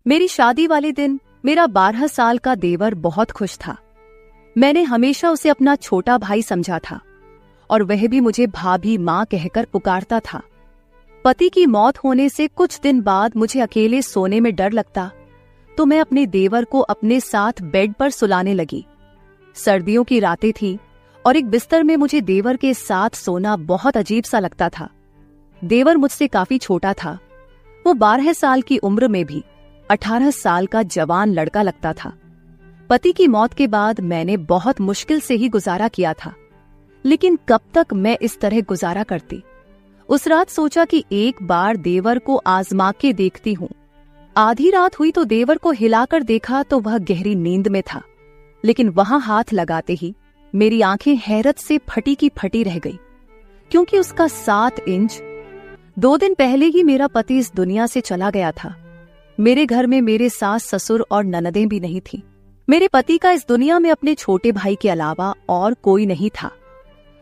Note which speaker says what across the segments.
Speaker 1: मेरी शादी वाले दिन मेरा 12 साल का देवर बहुत खुश था। मैंने हमेशा उसे अपना छोटा भाई समझा था और वह भी मुझे भाभी माँ कहकर पुकारता था। पति की मौत होने से कुछ दिन बाद मुझे अकेले सोने में डर लगता, तो मैं अपने देवर को अपने साथ बेड पर सुलाने लगी। सर्दियों की रातें थी और एक बिस्तर में मुझे देवर के साथ सोना बहुत अजीब सा लगता था। देवर मुझसे काफी छोटा था। वो 12 साल की उम्र में भी 18 साल का जवान लड़का लगता था। पति की मौत के बाद मैंने बहुत मुश्किल से ही गुजारा किया था, लेकिन कब तक मैं इस तरह गुजारा करती। उस रात सोचा कि एक बार देवर को आजमा के देखती हूँ। आधी रात हुई तो देवर को हिलाकर देखा तो वह गहरी नींद में था, लेकिन वहां हाथ लगाते ही मेरी आंखें हैरत से फटी की फटी रह गई, क्योंकि उसका 7 इंच। 2 दिन पहले ही मेरा पति इस दुनिया से चला गया था। मेरे घर में मेरे सास ससुर और ननदें भी नहीं थी। मेरे पति का इस दुनिया में अपने छोटे भाई के अलावा और कोई नहीं था।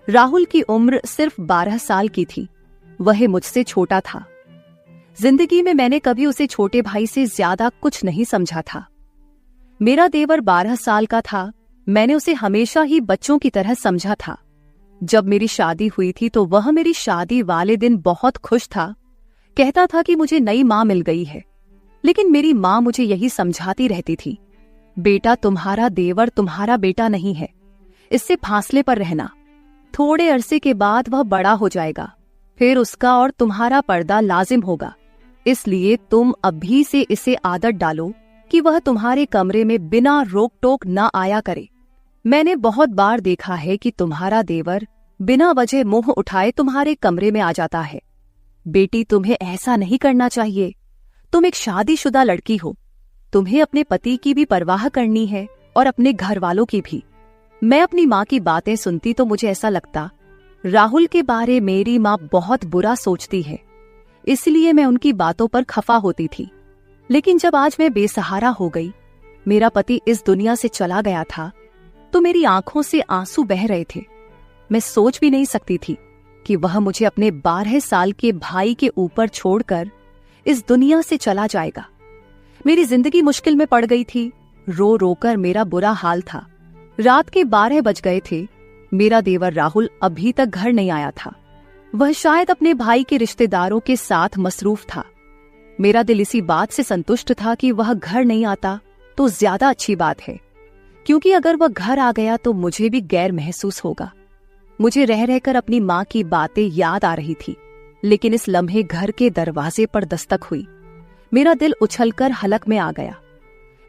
Speaker 1: राहुल की उम्र सिर्फ 12 साल की थी। वह मुझसे छोटा था। जिंदगी में मैंने कभी उसे छोटे भाई से ज्यादा कुछ नहीं समझा था। मेरा देवर 12 साल का था। मैंने उसे हमेशा ही बच्चों की तरह समझा था। जब मेरी शादी हुई थी तो वह मेरी शादी वाले दिन बहुत खुश था। कहता था कि मुझे नई माँ मिल गई है। लेकिन मेरी माँ मुझे यही समझाती रहती थी, बेटा तुम्हारा देवर तुम्हारा बेटा नहीं है, इससे फासले पर रहना। थोड़े अरसे के बाद वह बड़ा हो जाएगा, फिर उसका और तुम्हारा पर्दा लाजिम होगा। इसलिए तुम अभी से इसे आदत डालो कि वह तुम्हारे कमरे में बिना रोक टोक न आया करे। मैंने बहुत बार देखा है कि तुम्हारा देवर बिना वजह मुंह उठाए तुम्हारे कमरे में आ जाता है। बेटी, तुम्हें ऐसा नहीं करना चाहिए। तुम एक शादीशुदा लड़की हो। तुम्हें अपने पति की भी परवाह करनी है और अपने घर वालों की भी। मैं अपनी माँ की बातें सुनती तो मुझे ऐसा लगता, राहुल के बारे मेरी माँ बहुत बुरा सोचती है, इसलिए मैं उनकी बातों पर खफा होती थी। लेकिन जब आज मैं बेसहारा हो गई, मेरा पति इस दुनिया से चला गया था, तो मेरी आंखों से आंसू बह रहे थे। मैं सोच भी नहीं सकती थी कि वह मुझे अपने 12 साल के भाई के ऊपर छोड़कर इस दुनिया से चला जाएगा। मेरी जिंदगी मुश्किल में पड़ गई थी। रो रोकर मेरा बुरा हाल था। रात के 12 बज गए थे। मेरा देवर राहुल अभी तक घर नहीं आया था। वह शायद अपने भाई के रिश्तेदारों के साथ मसरूफ था। मेरा दिल इसी बात से संतुष्ट था कि वह घर नहीं आता तो ज्यादा अच्छी बात है, क्योंकि अगर वह घर आ गया तो मुझे भी गैर महसूस होगा। मुझे रह रहकर अपनी माँ की बातें याद आ रही थी, लेकिन इस लम्हे घर के दरवाजे पर दस्तक हुई। मेरा दिल उछलकर हलक में आ गया।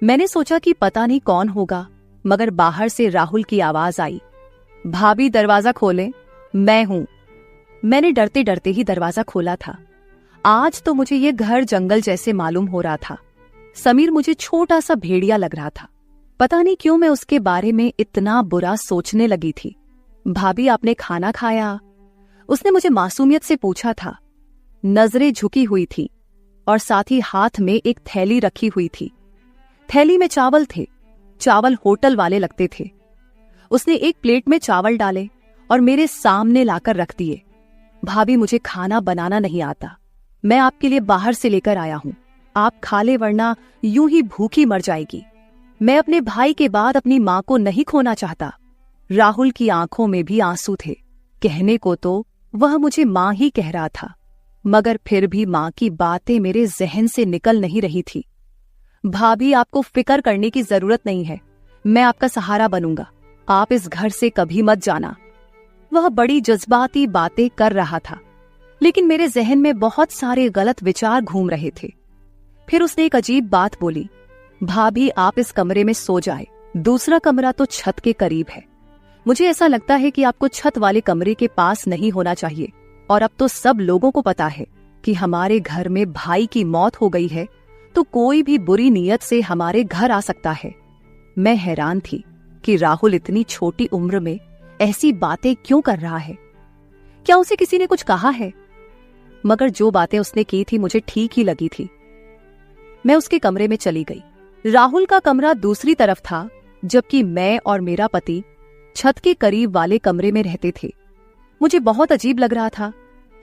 Speaker 1: मैंने सोचा कि पता नहीं कौन होगा, मगर बाहर से राहुल की आवाज आई, भाभी दरवाजा खोलें, मैं हूं। मैंने डरते डरते ही दरवाजा खोला था। आज तो मुझे ये घर जंगल जैसे मालूम हो रहा था। समीर मुझे छोटा सा भेड़िया लग रहा था। पता नहीं क्यों मैं उसके बारे में इतना बुरा सोचने लगी थी। भाभी आपने खाना खाया? उसने मुझे मासूमियत से पूछा था। नजरें झुकी हुई थी और साथ ही हाथ में एक थैली रखी हुई थी। थैली में चावल थे। चावल होटल वाले लगते थे। उसने एक प्लेट में चावल डाले और मेरे सामने लाकर रख दिए। भाभी, मुझे खाना बनाना नहीं आता। मैं आपके लिए बाहर से लेकर आया हूं। आप खा ले, वरना यूं ही भूखी मर जाएगी। मैं अपने भाई के बाद अपनी माँ को नहीं खोना चाहता। राहुल की आंखों में भी आंसू थे। कहने को तो वह मुझे माँ ही कह रहा था, मगर फिर भी माँ की बातें मेरे जहन से निकल नहीं रही थी। भाभी, आपको फिक्र करने की जरूरत नहीं है। मैं आपका सहारा बनूंगा। आप इस घर से कभी मत जाना। वह बड़ी जज्बाती बातें कर रहा था, लेकिन मेरे जहन में बहुत सारे गलत विचार घूम रहे थे। फिर उसने एक अजीब बात बोली, भाभी आप इस कमरे में सो जाए। दूसरा कमरा तो छत के करीब है। मुझे ऐसा लगता है कि आपको छत वाले कमरे के पास नहीं होना चाहिए। और अब तो सब लोगों को पता है कि हमारे घर में भाई की मौत हो गई है, तो कोई भी बुरी नीयत से हमारे घर आ सकता है। मैं हैरान थी कि राहुल इतनी छोटी उम्र में ऐसी बातें क्यों कर रहा है। क्या उसे किसी ने कुछ कहा है? मगर जो बातें उसने की थी मुझे ठीक ही लगी थी। मैं उसके कमरे में चली गई। राहुल का कमरा दूसरी तरफ था, जबकि मैं और मेरा पति छत के करीब वाले कमरे में रहते थे। मुझे बहुत अजीब लग रहा था।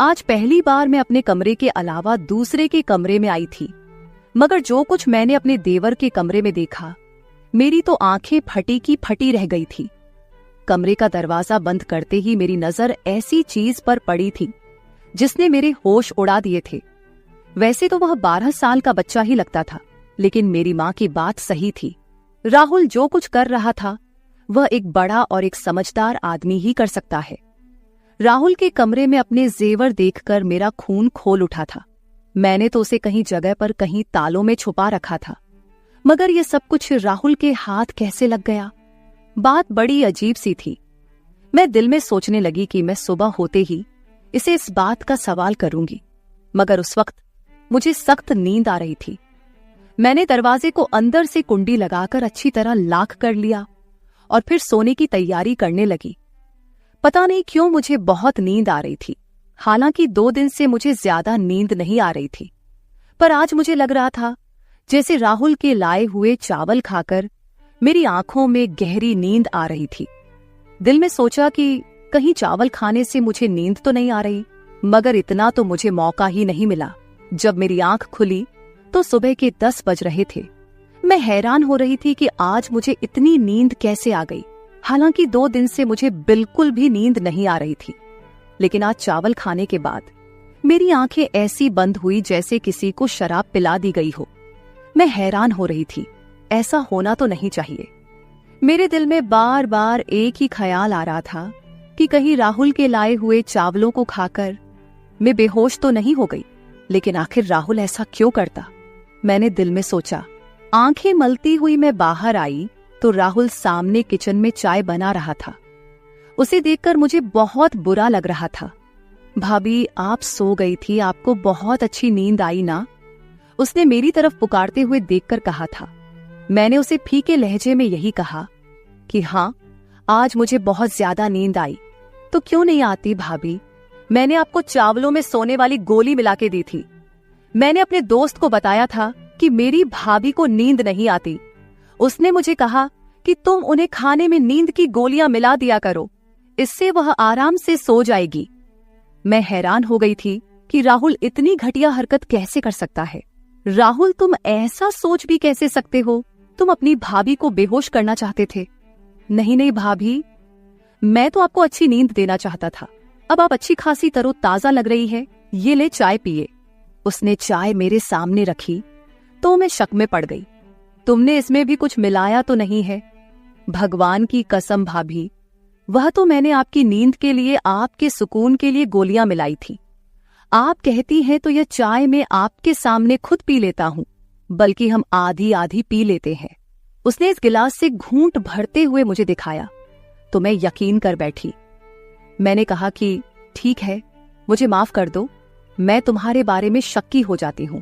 Speaker 1: आज पहली बार मैं अपने कमरे के अलावा दूसरे के कमरे में आई थी। मगर जो कुछ मैंने अपने देवर के कमरे में देखा, मेरी तो आंखें फटी की फटी रह गई थी। कमरे का दरवाजा बंद करते ही मेरी नजर ऐसी चीज पर पड़ी थी जिसने मेरे होश उड़ा दिए थे। वैसे तो वह 12 साल का बच्चा ही लगता था, लेकिन मेरी माँ की बात सही थी। राहुल जो कुछ कर रहा था वह एक बड़ा और एक समझदार आदमी ही कर सकता है। राहुल के कमरे में अपने जेवर देखकर मेरा खून खोल उठा था। मैंने तो उसे कहीं जगह पर कहीं तालों में छुपा रखा था, मगर यह सब कुछ राहुल के हाथ कैसे लग गया? बात बड़ी अजीब सी थी। मैं दिल में सोचने लगी कि मैं सुबह होते ही इसे इस बात का सवाल करूंगी, मगर उस वक्त मुझे सख्त नींद आ रही थी। मैंने दरवाजे को अंदर से कुंडी लगाकर अच्छी तरह लॉक कर लिया और फिर सोने की तैयारी करने लगी। पता नहीं क्यों मुझे बहुत नींद आ रही थी। हालांकि 2 दिन से मुझे ज्यादा नींद नहीं आ रही थी, पर आज मुझे लग रहा था जैसे राहुल के लाए हुए चावल खाकर मेरी आंखों में गहरी नींद आ रही थी। दिल में सोचा कि कहीं चावल खाने से मुझे नींद तो नहीं आ रही, मगर इतना तो मुझे मौका ही नहीं मिला। जब मेरी आंख खुली तो सुबह के 10 बज रहे थे। मैं हैरान हो रही थी कि आज मुझे इतनी नींद कैसे आ गई। हालांकि 2 दिन से मुझे बिल्कुल भी नींद नहीं आ रही थी, लेकिन आज चावल खाने के बाद मेरी आंखें ऐसी बंद हुई जैसे किसी को शराब पिला दी गई हो। मैं हैरान हो रही थी, ऐसा होना तो नहीं चाहिए। मेरे दिल में बार बार एक ही ख्याल आ रहा था कि कहीं राहुल के लाए हुए चावलों को खाकर मैं बेहोश तो नहीं हो गई। लेकिन आखिर राहुल ऐसा क्यों करता? मैंने दिल में सोचा। आंखें मलती हुई मैं बाहर आई तो राहुल सामने किचन में चाय बना रहा था। उसे देखकर मुझे बहुत बुरा लग रहा था। भाभी, आप सो गई थी, आपको बहुत अच्छी नींद आई ना? उसने मेरी तरफ पुकारते हुए देखकर कहा था। मैंने उसे फीके लहजे में यही कहा कि हाँ, आज मुझे बहुत ज्यादा नींद आई। तो क्यों नहीं आती भाभी? मैंने आपको चावलों में सोने वाली गोली मिला के दी थी। मैंने अपने दोस्त को बताया था कि मेरी भाभी को नींद नहीं आती। उसने मुझे कहा कि तुम उन्हें खाने में नींद की गोलियां मिला दिया करो, इससे वह आराम से सो जाएगी। मैं हैरान हो गई थी कि राहुल इतनी घटिया हरकत कैसे कर सकता है। राहुल, तुम ऐसा सोच भी कैसे सकते हो? तुम अपनी भाभी को बेहोश करना चाहते थे। नहीं नहीं भाभी, मैं तो आपको अच्छी नींद देना चाहता था। अब आप अच्छी खासी तरोताजा लग रही है, ये ले चाय पिए। उसने चाय मेरे सामने रखी तो मैं शक में पड़ गई। तुमने इसमें भी कुछ मिलाया तो नहीं है? भगवान की कसम भाभी, वह तो मैंने आपकी नींद के लिए, आपके सुकून के लिए गोलियां मिलाई थी। आप कहती हैं तो यह चाय मैं आपके सामने खुद पी लेता हूं, बल्कि हम आधी आधी पी लेते हैं। उसने इस गिलास से घूंट भरते हुए मुझे दिखाया तो मैं यकीन कर बैठी। मैंने कहा कि ठीक है, मुझे माफ कर दो, मैं तुम्हारे बारे में शक्की हो जाती हूं।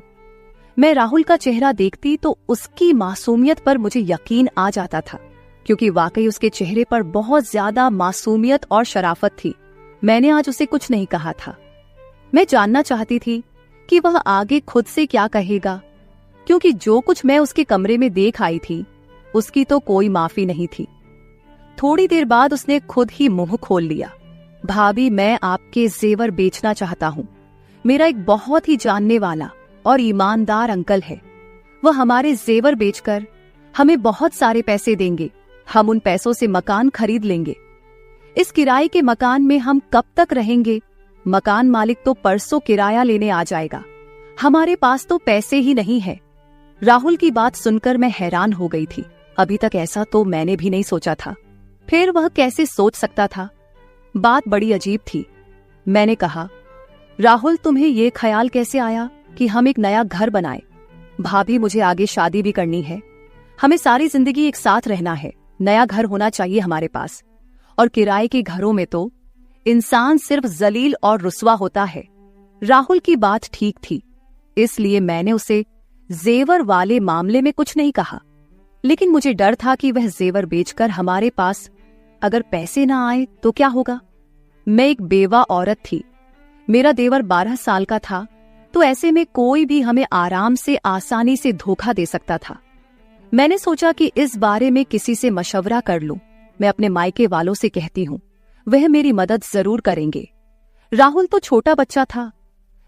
Speaker 1: मैं राहुल का चेहरा देखती तो उसकी मासूमियत पर मुझे यकीन आ जाता था, क्योंकि वाकई उसके चेहरे पर बहुत ज्यादा मासूमियत और शराफत थी। मैंने आज उसे कुछ नहीं कहा था। मैं जानना चाहती थी कि वह आगे खुद से क्या कहेगा, क्योंकि जो कुछ मैं उसके कमरे में देख आई थी उसकी तो कोई माफी नहीं थी। थोड़ी देर बाद उसने खुद ही मुंह खोल लिया। भाभी, मैं आपके जेवर बेचना चाहता हूँ। मेरा एक बहुत ही जानने वाला और ईमानदार अंकल है। वह हमारे जेवर बेचकर हमें बहुत सारे पैसे देंगे। हम उन पैसों से मकान खरीद लेंगे। इस किराए के मकान में हम कब तक रहेंगे? मकान मालिक तो परसों किराया लेने आ जाएगा। हमारे पास तो पैसे ही नहीं है। राहुल की बात सुनकर मैं हैरान हो गई थी। अभी तक ऐसा तो मैंने भी नहीं सोचा था। फिर वह कैसे सोच सकता था? बात बड़ी अजीब थी। मैंने कहा, राहुल, तुम्हें ये ख्याल कैसे आया कि हम एक नया घर बनाए? भाभी, मुझे आगे शादी भी करनी है। हमें सारी जिंदगी एक साथ रहना है। नया घर होना चाहिए हमारे पास। और किराए के घरों में तो इंसान सिर्फ जलील और रुस्वा होता है। राहुल की बात ठीक थी, इसलिए मैंने उसे जेवर वाले मामले में कुछ नहीं कहा। लेकिन मुझे डर था कि वह जेवर बेचकर हमारे पास अगर पैसे ना आए तो क्या होगा। मैं एक बेवा औरत थी। मेरा देवर 12 साल का था, तो ऐसे में कोई भी हमें आराम से, आसानी से धोखा दे सकता था। मैंने सोचा कि इस बारे में किसी से मशवरा कर लूं। मैं अपने मायके वालों से कहती हूं, वह मेरी मदद जरूर करेंगे। राहुल तो छोटा बच्चा था,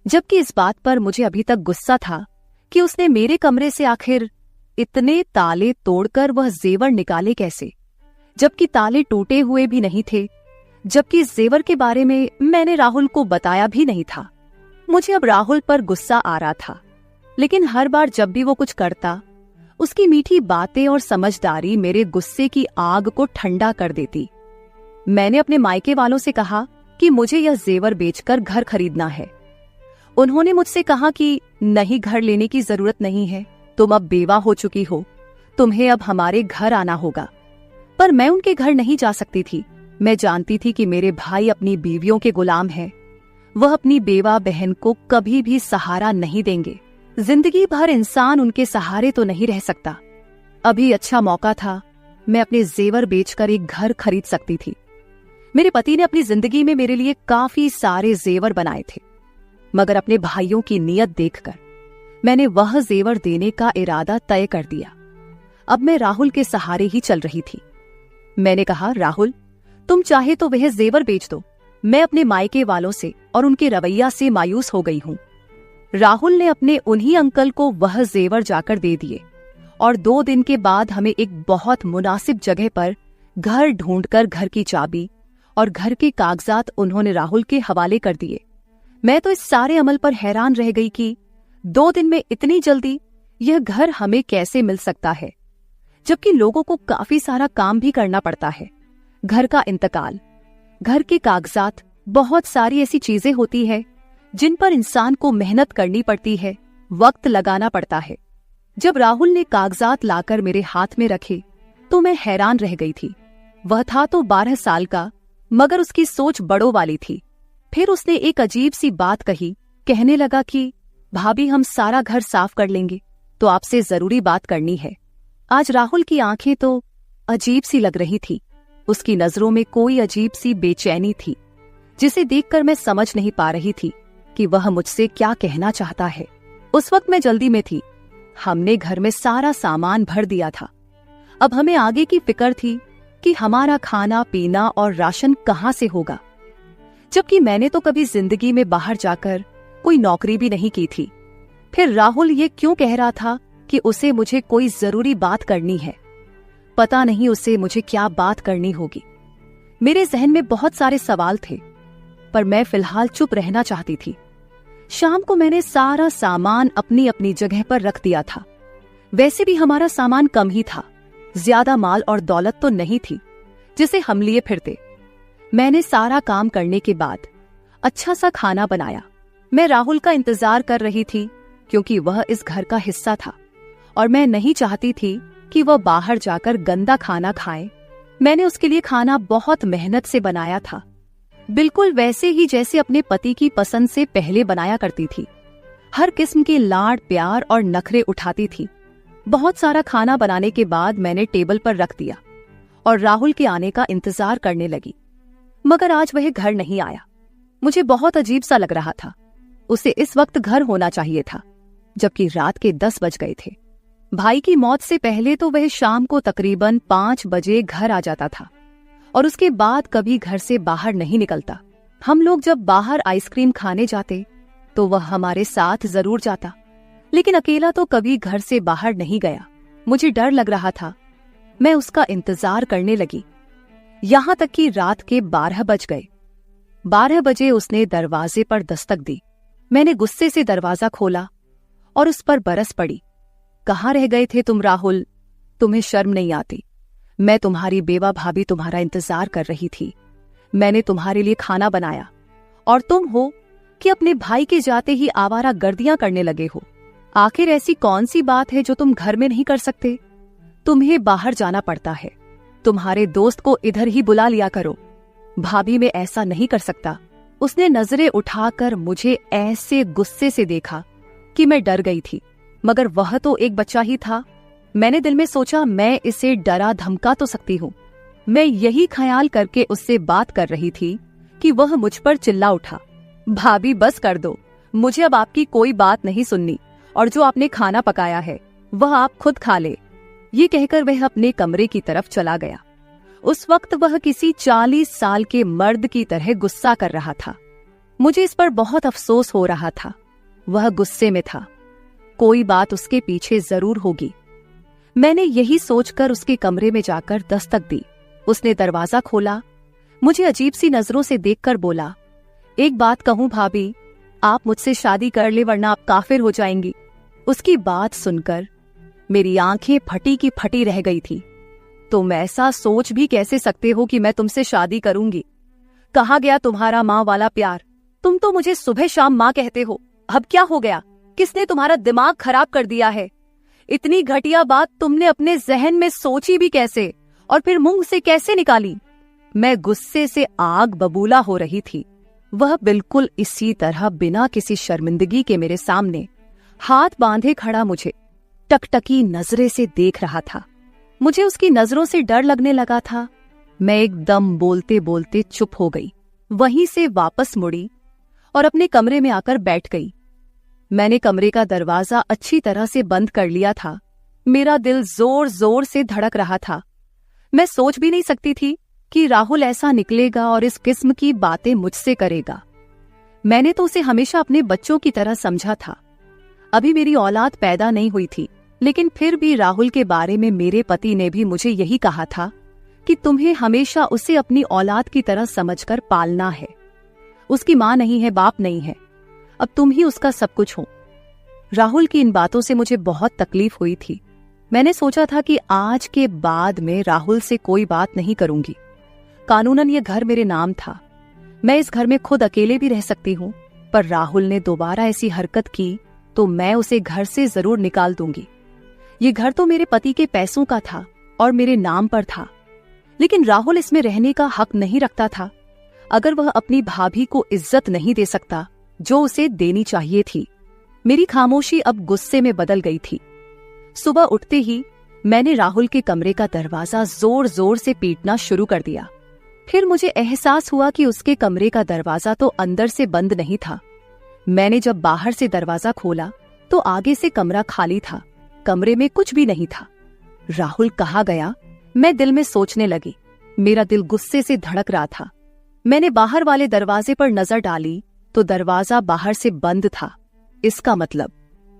Speaker 1: जबकि इस बात पर मुझे अभी तक गुस्सा था कि उसने मेरे कमरे से आखिर इतने ताले तोड़कर वह जेवर निकाले कैसे, जबकि ताले टूटे हुए भी नहीं थे, जबकि इस जेवर के बारे में मैंने राहुल को बताया भी नहीं था। मुझे अब राहुल पर गुस्सा आ रहा था, लेकिन हर बार जब भी वो कुछ करता, उसकी मीठी बातें और समझदारी मेरे गुस्से की आग को ठंडा कर देती। मैंने अपने मायके वालों से कहा कि मुझे यह जेवर बेचकर घर खरीदना है। उन्होंने मुझसे कहा कि नहीं, घर लेने की जरूरत नहीं है, तुम अब बेवा हो चुकी हो, तुम्हें अब हमारे घर आना होगा। पर मैं उनके घर नहीं जा सकती थी। मैं जानती थी कि मेरे भाई अपनी बीवियों के गुलाम हैं। वह अपनी बेवा बहन को कभी भी सहारा नहीं देंगे। जिंदगी भर इंसान उनके सहारे तो नहीं रह सकता। अभी अच्छा मौका था, मैं अपने जेवर बेचकर एक घर खरीद सकती थी। मेरे पति ने अपनी जिंदगी में मेरे लिए काफी सारे जेवर बनाए थे, मगर अपने भाइयों की नीयत देखकर मैंने वह जेवर देने का इरादा तय कर दिया। अब मैं राहुल के सहारे ही चल रही थी। मैंने कहा, राहुल, तुम चाहे तो वह जेवर बेच दो। मैं अपने मायके वालों से और उनके रवैया से मायूस हो गई हूं। राहुल ने अपने उन्हीं अंकल को वह जेवर जाकर दे दिए और 2 दिन के बाद हमें एक बहुत मुनासिब जगह पर घर ढूंढकर घर की चाबी और घर के कागजात उन्होंने राहुल के हवाले कर दिए। मैं तो इस सारे अमल पर हैरान रह गई कि 2 दिन में इतनी जल्दी यह घर हमें कैसे मिल सकता है, जबकि लोगों को काफी सारा काम भी करना पड़ता है। घर का इंतकाल, घर के कागजात, बहुत सारी ऐसी चीजें होती है जिन पर इंसान को मेहनत करनी पड़ती है, वक्त लगाना पड़ता है। जब राहुल ने कागजात लाकर मेरे हाथ में रखे तो मैं हैरान रह गई थी। वह था तो 12 साल का, मगर उसकी सोच बड़ों वाली थी। फिर उसने एक अजीब सी बात कही। कहने लगा कि भाभी, हम सारा घर साफ कर लेंगे, तो आपसे जरूरी बात करनी है। आज राहुल की आंखें तो अजीब सी लग रही थी। उसकी नजरों में कोई अजीब सी बेचैनी थी, जिसे देखकर मैं समझ नहीं पा रही थी कि वह मुझसे क्या कहना चाहता है। उस वक्त मैं जल्दी में थी। हमने घर में सारा सामान भर दिया था। अब हमें आगे की फिक्र थी कि हमारा खाना पीना और राशन कहां से होगा, जबकि मैंने तो कभी जिंदगी में बाहर जाकर कोई नौकरी भी नहीं की थी। फिर राहुल ये क्यों कह रहा था कि उसे मुझे कोई जरूरी बात करनी है? पता नहीं उसे मुझे क्या बात करनी होगी। मेरे जहन में बहुत सारे सवाल थे, पर मैं फिलहाल चुप रहना चाहती थी। शाम को मैंने सारा सामान अपनी अपनी जगह पर रख दिया था। वैसे भी हमारा सामान कम ही था, ज्यादा माल और दौलत तो नहीं थी जिसे हम लिए फिरते। मैंने सारा काम करने के बाद अच्छा सा खाना बनाया। मैं राहुल का इंतजार कर रही थी, क्योंकि वह इस घर का हिस्सा था और मैं नहीं चाहती थी कि वह बाहर जाकर गंदा खाना खाए। मैंने उसके लिए खाना बहुत मेहनत से बनाया था, बिल्कुल वैसे ही जैसे अपने पति की पसंद से पहले बनाया करती थी। हर किस्म के लाड प्यार और नखरे उठाती थी। बहुत सारा खाना बनाने के बाद मैंने टेबल पर रख दिया और राहुल के आने का इंतजार करने लगी, मगर आज वह घर नहीं आया। मुझे बहुत अजीब सा लग रहा था। उसे इस वक्त घर होना चाहिए था, जबकि रात के 10 बज गए थे। भाई की मौत से पहले तो वह शाम को तकरीबन 5 बजे घर आ जाता था और उसके बाद कभी घर से बाहर नहीं निकलता। हम लोग जब बाहर आइसक्रीम खाने जाते तो वह हमारे साथ जरूर जाता, लेकिन अकेला तो कभी घर से बाहर नहीं गया। मुझे डर लग रहा था। मैं उसका इंतजार करने लगी, यहां तक कि रात के 12 बज गए। 12 बजे उसने दरवाजे पर दस्तक दी। मैंने गुस्से से दरवाजा खोला और उस पर बरस पड़ी। कहाँ रह गए थे तुम राहुल? तुम्हें शर्म नहीं आती? मैं तुम्हारी बेवा भाभी तुम्हारा इंतजार कर रही थी। मैंने तुम्हारे लिए खाना बनाया और तुम हो कि अपने भाई के जाते ही आवारा गर्दियां करने लगे हो। आखिर ऐसी कौन सी बात है जो तुम घर में नहीं कर सकते? तुम्हें बाहर जाना पड़ता है। तुम्हारे दोस्त को इधर ही बुला लिया करो। भाभी मैं ऐसा नहीं कर सकता। उसने नजरें उठाकर मुझे ऐसे गुस्से से देखा कि मैं डर गई थी, मगर वह तो एक बच्चा ही था। मैंने दिल में सोचा, मैं इसे डरा धमका तो सकती हूँ। मैं यही ख्याल करके उससे बात कर रही थी कि वह मुझ पर चिल्ला उठा, भाभी बस कर दो, मुझे अब आपकी कोई बात नहीं सुननी, और जो आपने खाना पकाया है वह आप खुद खा ले। ये कहकर वह अपने कमरे की तरफ चला गया। उस वक्त वह किसी 40 साल के मर्द की तरह गुस्सा कर रहा था। मुझे इस पर बहुत अफसोस हो रहा था। वह गुस्से में था। कोई बात उसके पीछे जरूर होगी। मैंने यही सोचकर उसके कमरे में जाकर दस्तक दी। उसने दरवाजा खोला, मुझे अजीब सी नजरों से देखकर बोला, एक बात कहूं भाभी, आप मुझसे शादी कर ले वरना आप काफिर हो जाएंगी। उसकी बात सुनकर मेरी आंखें फटी की फटी रह गई थी। तुम ऐसा सोच भी कैसे सकते हो कि मैं तुमसे शादी करूंगी? कहाँ गया तुम्हारा माँ वाला प्यार? तुम तो मुझे सुबह शाम माँ कहते हो, अब क्या हो गया? किसने तुम्हारा दिमाग खराब कर दिया है? इतनी घटिया बात तुमने अपने जहन में सोची भी कैसे और फिर मुंह से कैसे निकाली? मैं गुस्से से आग बबूला हो रही थी। वह बिल्कुल इसी तरह बिना किसी शर्मिंदगी के मेरे सामने हाथ बांधे खड़ा मुझे टकटकी नजरे से देख रहा था। मुझे उसकी नजरों से डर लगने लगा था। मैं एकदम बोलते बोलते चुप हो गई, वहीं से वापस मुड़ी और अपने कमरे में आकर बैठ गई। मैंने कमरे का दरवाजा अच्छी तरह से बंद कर लिया था। मेरा दिल जोर जोर से धड़क रहा था। मैं सोच भी नहीं सकती थी कि राहुल ऐसा निकलेगा और इस किस्म की बातें मुझसे करेगा। मैंने तो उसे हमेशा अपने बच्चों की तरह समझा था। अभी मेरी औलाद पैदा नहीं हुई थी, लेकिन फिर भी राहुल के बारे में मेरे पति ने भी मुझे यही कहा था कि तुम्हें हमेशा उसे अपनी औलाद की तरह समझकर पालना है। उसकी माँ नहीं है, बाप नहीं है, अब तुम ही उसका सब कुछ हो। राहुल की इन बातों से मुझे बहुत तकलीफ हुई थी। मैंने सोचा था कि आज के बाद में राहुल से कोई बात नहीं करूंगी। कानूनन ये घर मेरे नाम था, मैं इस घर में खुद अकेले भी रह सकती हूँ, पर राहुल ने दोबारा ऐसी हरकत की तो मैं उसे घर से जरूर निकाल दूंगी। ये घर तो मेरे पति के पैसों का था और मेरे नाम पर था, लेकिन राहुल इसमें रहने का हक नहीं रखता था। अगर वह अपनी भाभी को इज्जत नहीं दे सकता जो उसे देनी चाहिए थी। मेरी खामोशी अब गुस्से में बदल गई थी। सुबह उठते ही मैंने राहुल के कमरे का दरवाजा जोर जोर से पीटना शुरू कर दिया। फिर मुझे एहसास हुआ कि उसके कमरे का दरवाजा तो अंदर से बंद नहीं था। मैंने जब बाहर से दरवाजा खोला तो आगे से कमरा खाली था, कमरे में कुछ भी नहीं था। राहुल कहाँ गया? मैं दिल में सोचने लगी। मेरा दिल गुस्से से धड़क रहा था। मैंने बाहर वाले दरवाजे पर नजर डाली तो दरवाजा बाहर से बंद था। इसका मतलब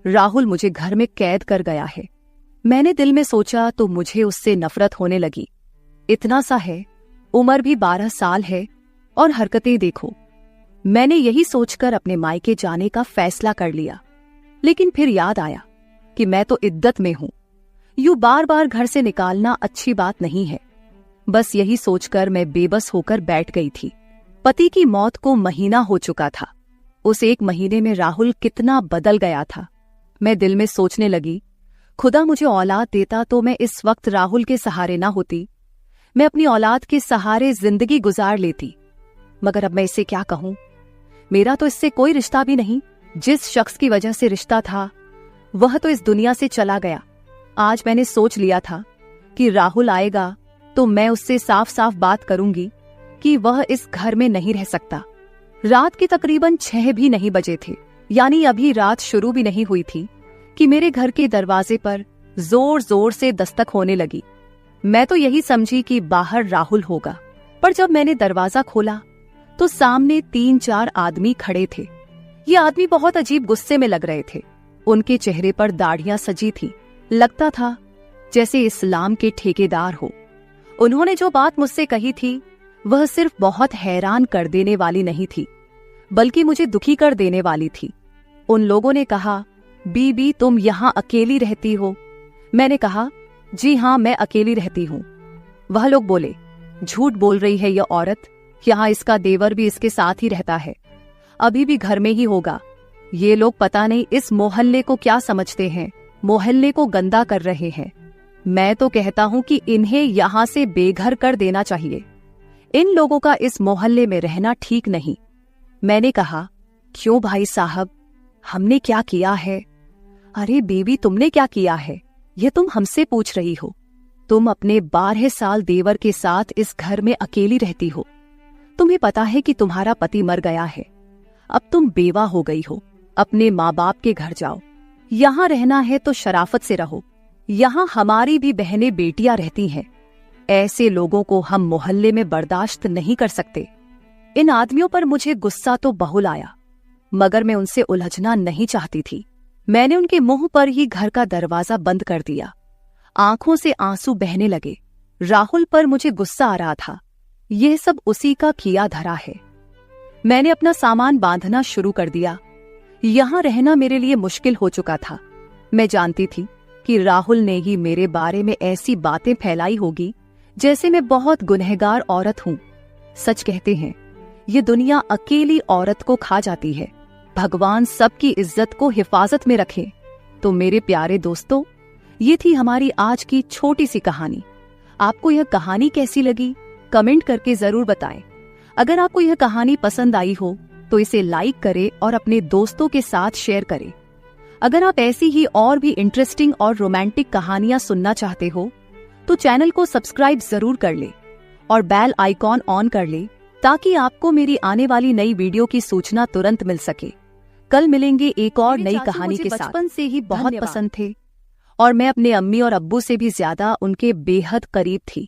Speaker 1: राहुल मुझे घर में कैद कर गया है। मैंने दिल में सोचा तो मुझे उससे नफरत होने लगी। इतना सा है, उम्र भी 12 साल है और हरकतें देखो। मैंने यही सोचकर अपने मायके जाने का फैसला कर लिया, लेकिन फिर याद आया कि मैं तो इद्दत में हूं। यूं बार बार घर से निकालना अच्छी बात नहीं है। बस यही सोचकर मैं बेबस होकर बैठ गई थी। पति की मौत को महीना हो चुका था। उस एक महीने में राहुल कितना बदल गया था। मैं दिल में सोचने लगी, खुदा मुझे औलाद देता तो मैं इस वक्त राहुल के सहारे ना होती। मैं अपनी औलाद के सहारे जिंदगी गुजार लेती। मगर अब मैं इसे क्या कहूं? मेरा तो इससे कोई रिश्ता भी नहीं। जिस शख्स की वजह से रिश्ता था वह तो इस दुनिया से चला गया। आज मैंने सोच लिया था कि राहुल आएगा तो मैं उससे साफ साफ बात करूंगी कि वह इस घर में नहीं रह सकता। रात के तकरीबन 6 भी नहीं बजे थे, यानी अभी रात शुरू भी नहीं हुई थी कि मेरे घर के दरवाजे पर जोर जोर से दस्तक होने लगी। मैं तो यही समझी कि बाहर राहुल होगा, पर जब मैंने दरवाजा खोला तो सामने 3-4 आदमी खड़े थे। ये आदमी बहुत अजीब गुस्से में लग रहे थे। उनके चेहरे पर दाढ़ियां सजी थी। लगता था जैसे इस्लाम के ठेकेदार हो। उन्होंने जो बात मुझसे कही थी वह सिर्फ बहुत हैरान कर देने वाली नहीं थी, बल्कि मुझे दुखी कर देने वाली थी। उन लोगों ने कहा, बीबी तुम यहाँ अकेली रहती हो? मैंने कहा, जी हाँ मैं अकेली रहती हूँ। वह लोग बोले, झूठ बोल रही है यह औरत, यहाँ इसका देवर भी इसके साथ ही रहता है, अभी भी घर में ही होगा। ये लोग पता नहीं इस मोहल्ले को क्या समझते हैं, मोहल्ले को गंदा कर रहे हैं। मैं तो कहता हूँ कि इन्हें यहाँ से बेघर कर देना चाहिए। इन लोगों का इस मोहल्ले में रहना ठीक नहीं। मैंने कहा, क्यों भाई साहब, हमने क्या किया है? अरे बीवी तुमने क्या किया है ये तुम हमसे पूछ रही हो? तुम अपने 12 साल देवर के साथ इस घर में अकेली रहती हो। तुम्हें पता है कि तुम्हारा पति मर गया है, अब तुम बेवा हो गई हो। अपने माँ बाप के घर जाओ। यहाँ रहना है तो शराफत से रहो। यहाँ हमारी भी बहनें बेटियां रहती हैं। ऐसे लोगों को हम मोहल्ले में बर्दाश्त नहीं कर सकते। इन आदमियों पर मुझे गुस्सा तो बहुल आया, मगर मैं उनसे उलझना नहीं चाहती थी। मैंने उनके मुंह पर ही घर का दरवाजा बंद कर दिया। आंखों से आंसू बहने लगे। राहुल पर मुझे गुस्सा आ रहा था। यह सब उसी का किया धरा है। मैंने अपना सामान बांधना शुरू कर दिया। यहां रहना मेरे लिए मुश्किल हो चुका था। मैं जानती थी कि राहुल ने ही मेरे बारे में ऐसी बातें फैलाई होगी जैसे मैं बहुत गुनहगार औरत हूं। सच कहते हैं, ये दुनिया अकेली औरत को खा जाती है। भगवान सबकी इज्जत को हिफाजत में रखे। तो मेरे प्यारे दोस्तों, ये थी हमारी आज की छोटी सी कहानी। आपको यह कहानी कैसी लगी कमेंट करके जरूर बताएं। अगर आपको यह कहानी पसंद आई हो तो इसे लाइक करें और अपने दोस्तों के साथ शेयर करें। अगर आप ऐसी ही और भी इंटरेस्टिंग और रोमांटिक कहानियां सुनना चाहते हो तो चैनल को सब्सक्राइब जरूर कर ले और बेल आइकॉन ऑन कर ले ताकि आपको मेरी आने वाली नई वीडियो की सूचना तुरंत मिल सके। कल मिलेंगे एक और नई कहानी के साथ। बचपन से ही बहुत पसंद थे और मैं अपने अम्मी और अब्बू से भी ज्यादा उनके बेहद करीब थी।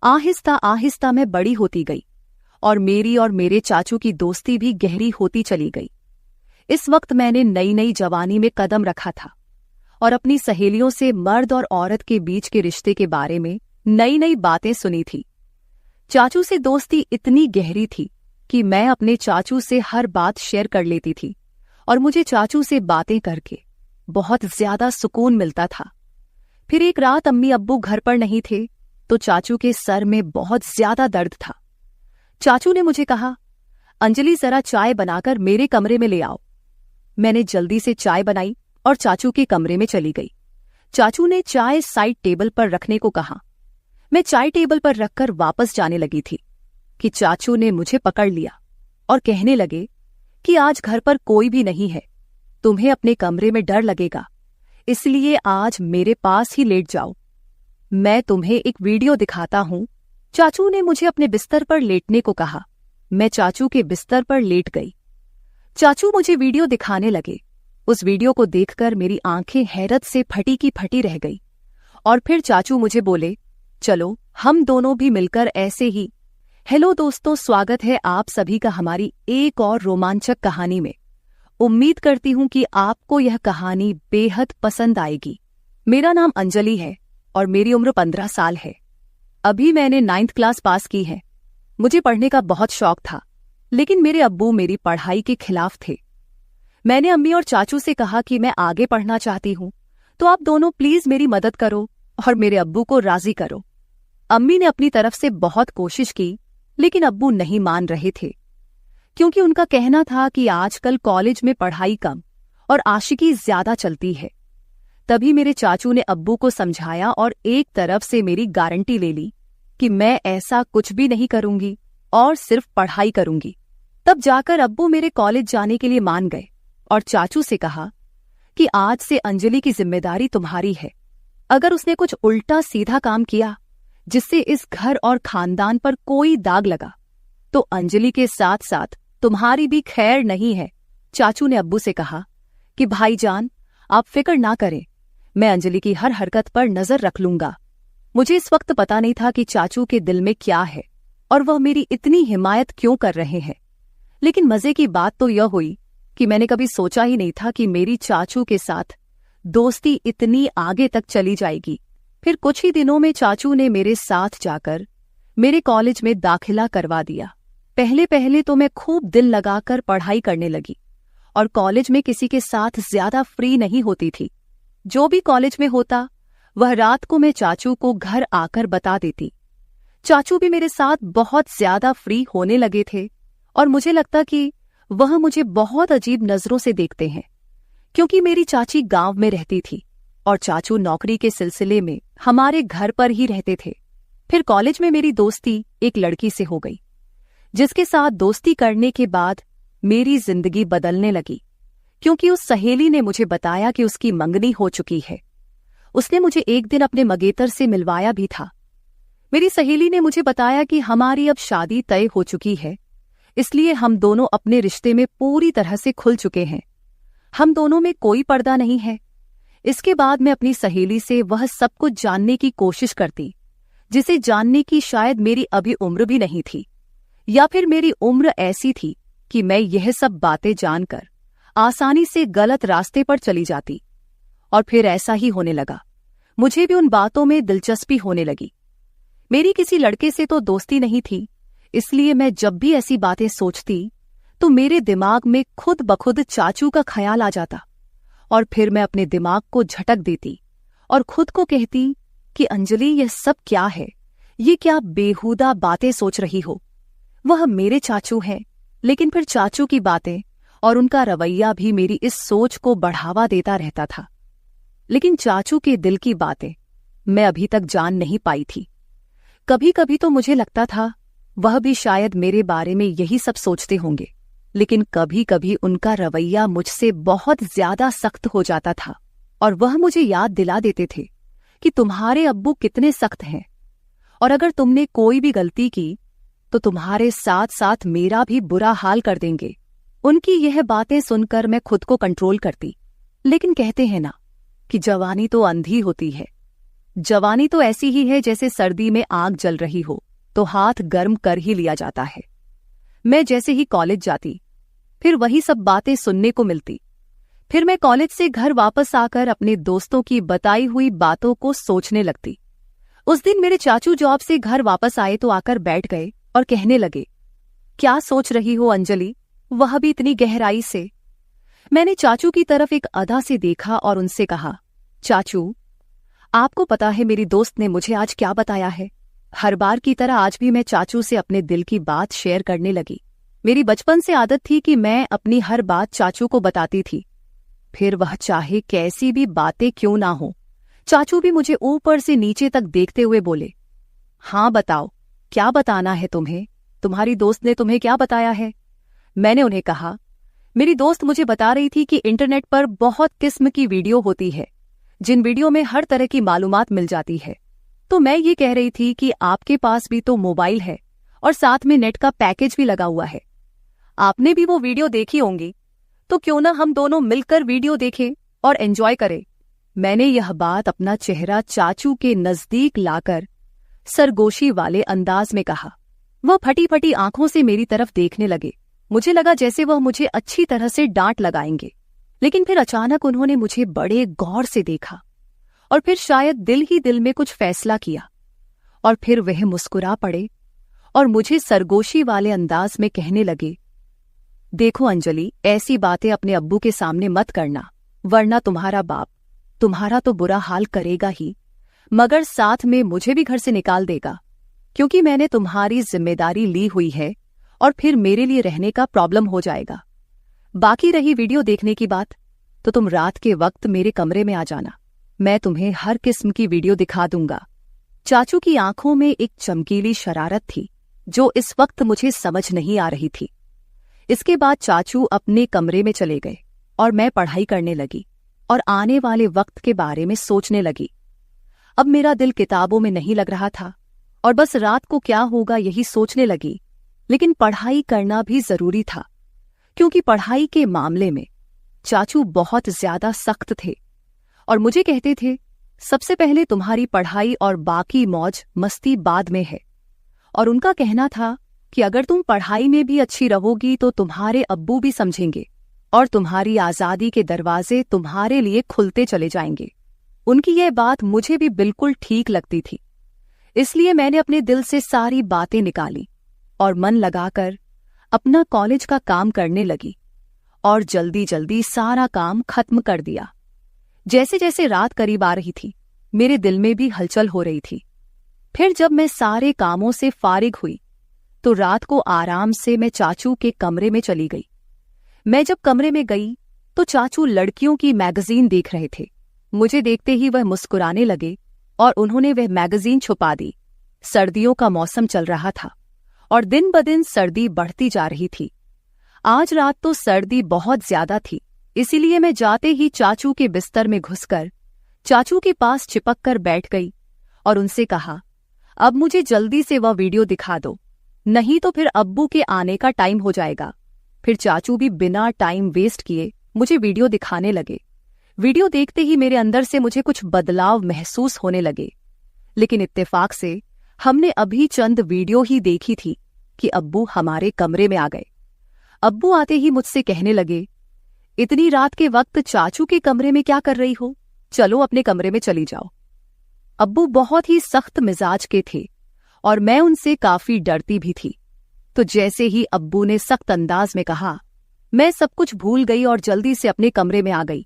Speaker 1: आहिस्ता आहिस्ता मैं बड़ी होती गई और मेरी और मेरे चाचू की दोस्ती भी गहरी होती चली गई। इस वक्त मैंने नई नई जवानी में कदम रखा था और अपनी सहेलियों से मर्द और औरत के बीच के रिश्ते के बारे में नई नई बातें सुनी थी। चाचू से दोस्ती इतनी गहरी थी कि मैं अपने चाचू से हर बात शेयर कर लेती थी और मुझे चाचू से बातें करके बहुत ज्यादा सुकून मिलता था। फिर एक रात अम्मी अब्बू घर पर नहीं थे तो चाचू के सर में बहुत ज्यादा दर्द था। चाचू ने मुझे कहा, अंजलि जरा चाय बनाकर मेरे कमरे में ले आओ। मैंने जल्दी से चाय बनाई और चाचू के कमरे में चली गई। चाचू ने चाय साइड टेबल पर रखने को कहा। मैं चाय टेबल पर रखकर वापस जाने लगी थी कि चाचू ने मुझे पकड़ लिया और कहने लगे कि आज घर पर कोई भी नहीं है, तुम्हें अपने कमरे में डर लगेगा, इसलिए आज मेरे पास ही लेट जाओ। मैं तुम्हें एक वीडियो दिखाता हूं। चाचू ने मुझे अपने बिस्तर पर लेटने को कहा। मैं चाचू के बिस्तर पर लेट गई। चाचू मुझे वीडियो दिखाने लगे। उस वीडियो को देखकर मेरी आंखें हैरत से फटी की फटी रह गई और फिर चाचू मुझे बोले, चलो हम दोनों भी मिलकर ऐसे ही। हेलो दोस्तों, स्वागत है आप सभी का हमारी एक और रोमांचक कहानी में। उम्मीद करती हूं कि आपको यह कहानी बेहद पसंद आएगी। मेरा नाम अंजलि है और मेरी उम्र 15 साल है। अभी मैंने 9th क्लास पास की है। मुझे पढ़ने का बहुत शौक था, लेकिन मेरे अब्बू मेरी पढ़ाई के खिलाफ थे। मैंने अम्मी और चाचू से कहा कि मैं आगे पढ़ना चाहती हूं, तो आप दोनों प्लीज मेरी मदद करो और मेरे अब्बू को राजी करो। अम्मी ने अपनी तरफ से बहुत कोशिश की, लेकिन अब्बू नहीं मान रहे थे, क्योंकि उनका कहना था कि आजकल कॉलेज में पढ़ाई कम और आशिकी ज्यादा चलती है। तभी मेरे चाचू ने अब्बू को समझाया और एक तरफ से मेरी गारंटी ले ली कि मैं ऐसा कुछ भी नहीं करूंगी और सिर्फ पढ़ाई करूंगी। तब जाकर अब्बू मेरे कॉलेज जाने के लिए मान गए और चाचू से कहा कि आज से अंजलि की जिम्मेदारी तुम्हारी है। अगर उसने कुछ उल्टा सीधा काम किया जिससे इस घर और खानदान पर कोई दाग लगा तो अंजलि के साथ साथ तुम्हारी भी खैर नहीं है। चाचू ने अब्बू से कहा कि भाईजान, आप फिक्र ना करें, मैं अंजलि की हर हरकत पर नजर रख लूंगा। मुझे इस वक्त पता नहीं था कि चाचू के दिल में क्या है और वह मेरी इतनी हिमायत क्यों कर रहे हैं। लेकिन मजे की बात तो यह हुई कि मैंने कभी सोचा ही नहीं था कि मेरी चाचू के साथ दोस्ती इतनी आगे तक चली जाएगी। फिर कुछ ही दिनों में चाचू ने मेरे साथ जाकर मेरे कॉलेज में दाखिला करवा दिया। पहले पहले तो मैं खूब दिल लगाकर पढ़ाई करने लगी और कॉलेज में किसी के साथ ज्यादा फ्री नहीं होती थी। जो भी कॉलेज में होता वह रात को मैं चाचू को घर आकर बता देती। चाचू भी मेरे साथ बहुत ज्यादा फ्री होने लगे थे और मुझे लगता कि वह मुझे बहुत अजीब नजरों से देखते हैं, क्योंकि मेरी चाची गांव में रहती थी और चाचू नौकरी के सिलसिले में हमारे घर पर ही रहते थे। फिर कॉलेज में मेरी दोस्ती एक लड़की से हो गई, जिसके साथ दोस्ती करने के बाद मेरी जिंदगी बदलने लगी, क्योंकि उस सहेली ने मुझे बताया कि उसकी मंगनी हो चुकी है। उसने मुझे एक दिन अपने मंगेतर से मिलवाया भी था। मेरी सहेली ने मुझे बताया कि हमारी अब शादी तय हो चुकी है, इसलिए हम दोनों अपने रिश्ते में पूरी तरह से खुल चुके हैं। हम दोनों में कोई पर्दा नहीं है। इसके बाद मैं अपनी सहेली से वह सब कुछ जानने की कोशिश करती, जिसे जानने की शायद मेरी अभी उम्र भी नहीं थी, या फिर मेरी उम्र ऐसी थी कि मैं यह सब बातें जानकर आसानी से गलत रास्ते पर चली जाती। और फिर ऐसा ही होने लगा। मुझे भी उन बातों में दिलचस्पी होने लगी। मेरी किसी लड़के से तो दोस्ती नहीं थी, इसलिए मैं जब भी ऐसी बातें सोचती तो मेरे दिमाग में खुद ब खुद चाचू का ख्याल आ जाता। और फिर मैं अपने दिमाग को झटक देती और खुद को कहती कि अंजलि, यह सब क्या है? ये क्या बेहुदा बातें सोच रही हो? वह मेरे चाचू हैं, लेकिन फिर चाचू की बातें और उनका रवैया भी मेरी इस सोच को बढ़ावा देता रहता था। लेकिन चाचू के दिल की बातें मैं अभी तक जान नहीं पाई थी। कभी कभी तो मुझे लगता था वह भी शायद मेरे बारे में यही सब सोचते होंगे, लेकिन कभी कभी उनका रवैया मुझसे बहुत ज्यादा सख्त हो जाता था और वह मुझे याद दिला देते थे कि तुम्हारे अब्बू कितने सख्त हैं और अगर तुमने कोई भी गलती की तो तुम्हारे साथ साथ मेरा भी बुरा हाल कर देंगे। उनकी यह बातें सुनकर मैं खुद को कंट्रोल करती, लेकिन कहते हैं ना कि जवानी तो अंधी होती है। जवानी तो ऐसी ही है जैसे सर्दी में आग जल रही हो तो हाथ गर्म कर ही लिया जाता है। मैं जैसे ही कॉलेज जाती फिर वही सब बातें सुनने को मिलती। फिर मैं कॉलेज से घर वापस आकर अपने दोस्तों की बताई हुई बातों को सोचने लगती। उस दिन मेरे चाचू जॉब से घर वापस आए तो आकर बैठ गए और कहने लगे, क्या सोच रही हो अंजलि, वह भी इतनी गहराई से? मैंने चाचू की तरफ एक अदा से देखा और उनसे कहा, चाचू, आपको पता है मेरी दोस्त ने मुझे आज क्या बताया है? हर बार की तरह आज भी मैं चाचू से अपने दिल की बात शेयर करने लगी। मेरी बचपन से आदत थी कि मैं अपनी हर बात चाचू को बताती थी, फिर वह चाहे कैसी भी बातें क्यों ना हो। चाचू भी मुझे ऊपर से नीचे तक देखते हुए बोले, हाँ बताओ, क्या बताना है तुम्हें? तुम्हारी दोस्त ने तुम्हें क्या बताया है? मैंने उन्हें कहा, मेरी दोस्त मुझे बता रही थी कि इंटरनेट पर बहुत किस्म की वीडियो होती है, जिन वीडियो में हर तरह की मालूमात मिल जाती है। तो मैं ये कह रही थी कि आपके पास भी तो मोबाइल है और साथ में नेट का पैकेज भी लगा हुआ है, आपने भी वो वीडियो देखी होंगी, तो क्यों ना हम दोनों मिलकर वीडियो देखें और एंजॉय करें। मैंने यह बात अपना चेहरा चाचू के नजदीक लाकर सरगोशी वाले अंदाज में कहा। वह फटी फटी आंखों से मेरी तरफ देखने लगे। मुझे लगा जैसे वह मुझे अच्छी तरह से डांट लगाएंगे, लेकिन फिर अचानक उन्होंने मुझे बड़े गौर से देखा और फिर शायद दिल ही दिल में कुछ फैसला किया और फिर वह मुस्कुरा पड़े और मुझे सरगोशी वाले अंदाज में कहने लगे, देखो अंजलि, ऐसी बातें अपने अब्बू के सामने मत करना, वरना तुम्हारा बाप तुम्हारा तो बुरा हाल करेगा ही, मगर साथ में मुझे भी घर से निकाल देगा, क्योंकि मैंने तुम्हारी जिम्मेदारी ली हुई है और फिर मेरे लिए रहने का प्रॉब्लम हो जाएगा। बाकी रही वीडियो देखने की बात, तो तुम रात के वक्त मेरे कमरे में आ जाना, मैं तुम्हें हर किस्म की वीडियो दिखा दूंगा। चाचू की आंखों में एक चमकीली शरारत थी जो इस वक्त मुझे समझ नहीं आ रही थी। इसके बाद चाचू अपने कमरे में चले गए और मैं पढ़ाई करने लगी और आने वाले वक्त के बारे में सोचने लगी। अब मेरा दिल किताबों में नहीं लग रहा था और बस रात को क्या होगा यही सोचने लगी, लेकिन पढ़ाई करना भी जरूरी था, क्योंकि पढ़ाई के मामले में चाचू बहुत ज्यादा सख्त थे और मुझे कहते थे, सबसे पहले तुम्हारी पढ़ाई और बाकी मौज मस्ती बाद में है। और उनका कहना था कि अगर तुम पढ़ाई में भी अच्छी रहोगी तो तुम्हारे अब्बू भी समझेंगे और तुम्हारी आजादी के दरवाजे तुम्हारे लिए खुलते चले जाएंगे। उनकी यह बात मुझे भी बिल्कुल ठीक लगती थी, इसलिए मैंने अपने दिल से सारी बातें निकाली और मन लगाकर अपना कॉलेज का काम करने लगी और जल्दी जल्दी सारा काम खत्म कर दिया। जैसे जैसे रात करीब आ रही थी, मेरे दिल में भी हलचल हो रही थी। फिर जब मैं सारे कामों से फारिग हुई तो रात को आराम से मैं चाचू के कमरे में चली गई। मैं जब कमरे में गई तो चाचू लड़कियों की मैगजीन देख रहे थे। मुझे देखते ही वह मुस्कुराने लगे और उन्होंने वह मैगजीन छुपा दी। सर्दियों का मौसम चल रहा था और दिन ब दिन सर्दी बढ़ती जा रही थी। आज रात तो सर्दी बहुत ज्यादा थी, इसीलिए मैं जाते ही चाचू के बिस्तर में घुसकर चाचू के पास चिपक कर बैठ गई और उनसे कहा, अब मुझे जल्दी से वह वीडियो दिखा दो, नहीं तो फिर अब्बू के आने का टाइम हो जाएगा। फिर चाचू भी बिना टाइम वेस्ट किए मुझे वीडियो दिखाने लगे। वीडियो देखते ही मेरे अंदर से मुझे कुछ बदलाव महसूस होने लगे, लेकिन इत्तेफाक से हमने अभी चंद वीडियो ही देखी थी कि अब्बू हमारे कमरे में आ गए। अब्बू आते ही मुझसे कहने लगे, इतनी रात के वक्त चाचू के कमरे में क्या कर रही हो? चलो अपने कमरे में चली जाओ। अब्बू बहुत ही सख्त मिजाज के थे और मैं उनसे काफी डरती भी थी। तो जैसे ही अब्बू ने सख्त अंदाज में कहा, मैं सब कुछ भूल गई और जल्दी से अपने कमरे में आ गई।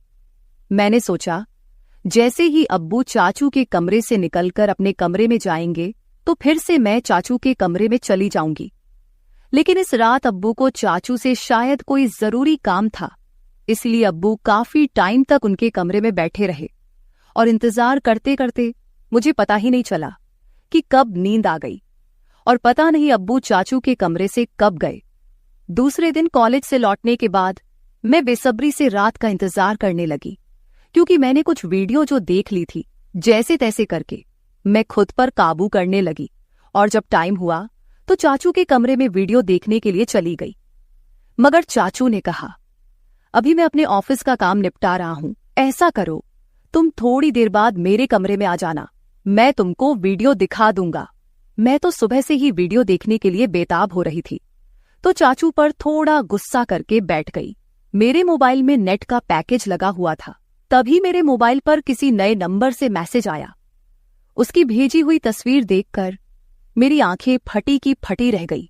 Speaker 1: मैंने सोचा जैसे ही अब्बू चाचू के कमरे से निकलकर अपने कमरे में जाएंगे तो फिर से मैं चाचू के कमरे में चली जाऊंगी। लेकिन इस रात अब्बू को चाचू से शायद कोई जरूरी काम था, इसलिए अब्बू काफी टाइम तक उनके कमरे में बैठे रहे और इंतजार करते करते मुझे पता ही नहीं चला कि कब नींद आ गई और पता नहीं अब्बू चाचू के कमरे से कब गए। दूसरे दिन कॉलेज से लौटने के बाद मैं बेसब्री से रात का इंतजार करने लगी, क्योंकि मैंने कुछ वीडियो जो देख ली थी, जैसे तैसे करके मैं खुद पर काबू करने लगी और जब टाइम हुआ तो चाचू के कमरे में वीडियो देखने के लिए चली गई। मगर चाचू ने कहा, अभी मैं अपने ऑफिस का काम निपटा रहा हूं, ऐसा करो तुम थोड़ी देर बाद मेरे कमरे में आ जाना, मैं तुमको वीडियो दिखा दूंगा। मैं तो सुबह से ही वीडियो देखने के लिए बेताब हो रही थी, तो चाचू पर थोड़ा गुस्सा करके बैठ गई। मेरे मोबाइल में नेट का पैकेज लगा हुआ था, तभी मेरे मोबाइल पर किसी नए नंबर से मैसेज आया। उसकी भेजी हुई तस्वीर देखकर मेरी आंखें फटी की फटी रह गई।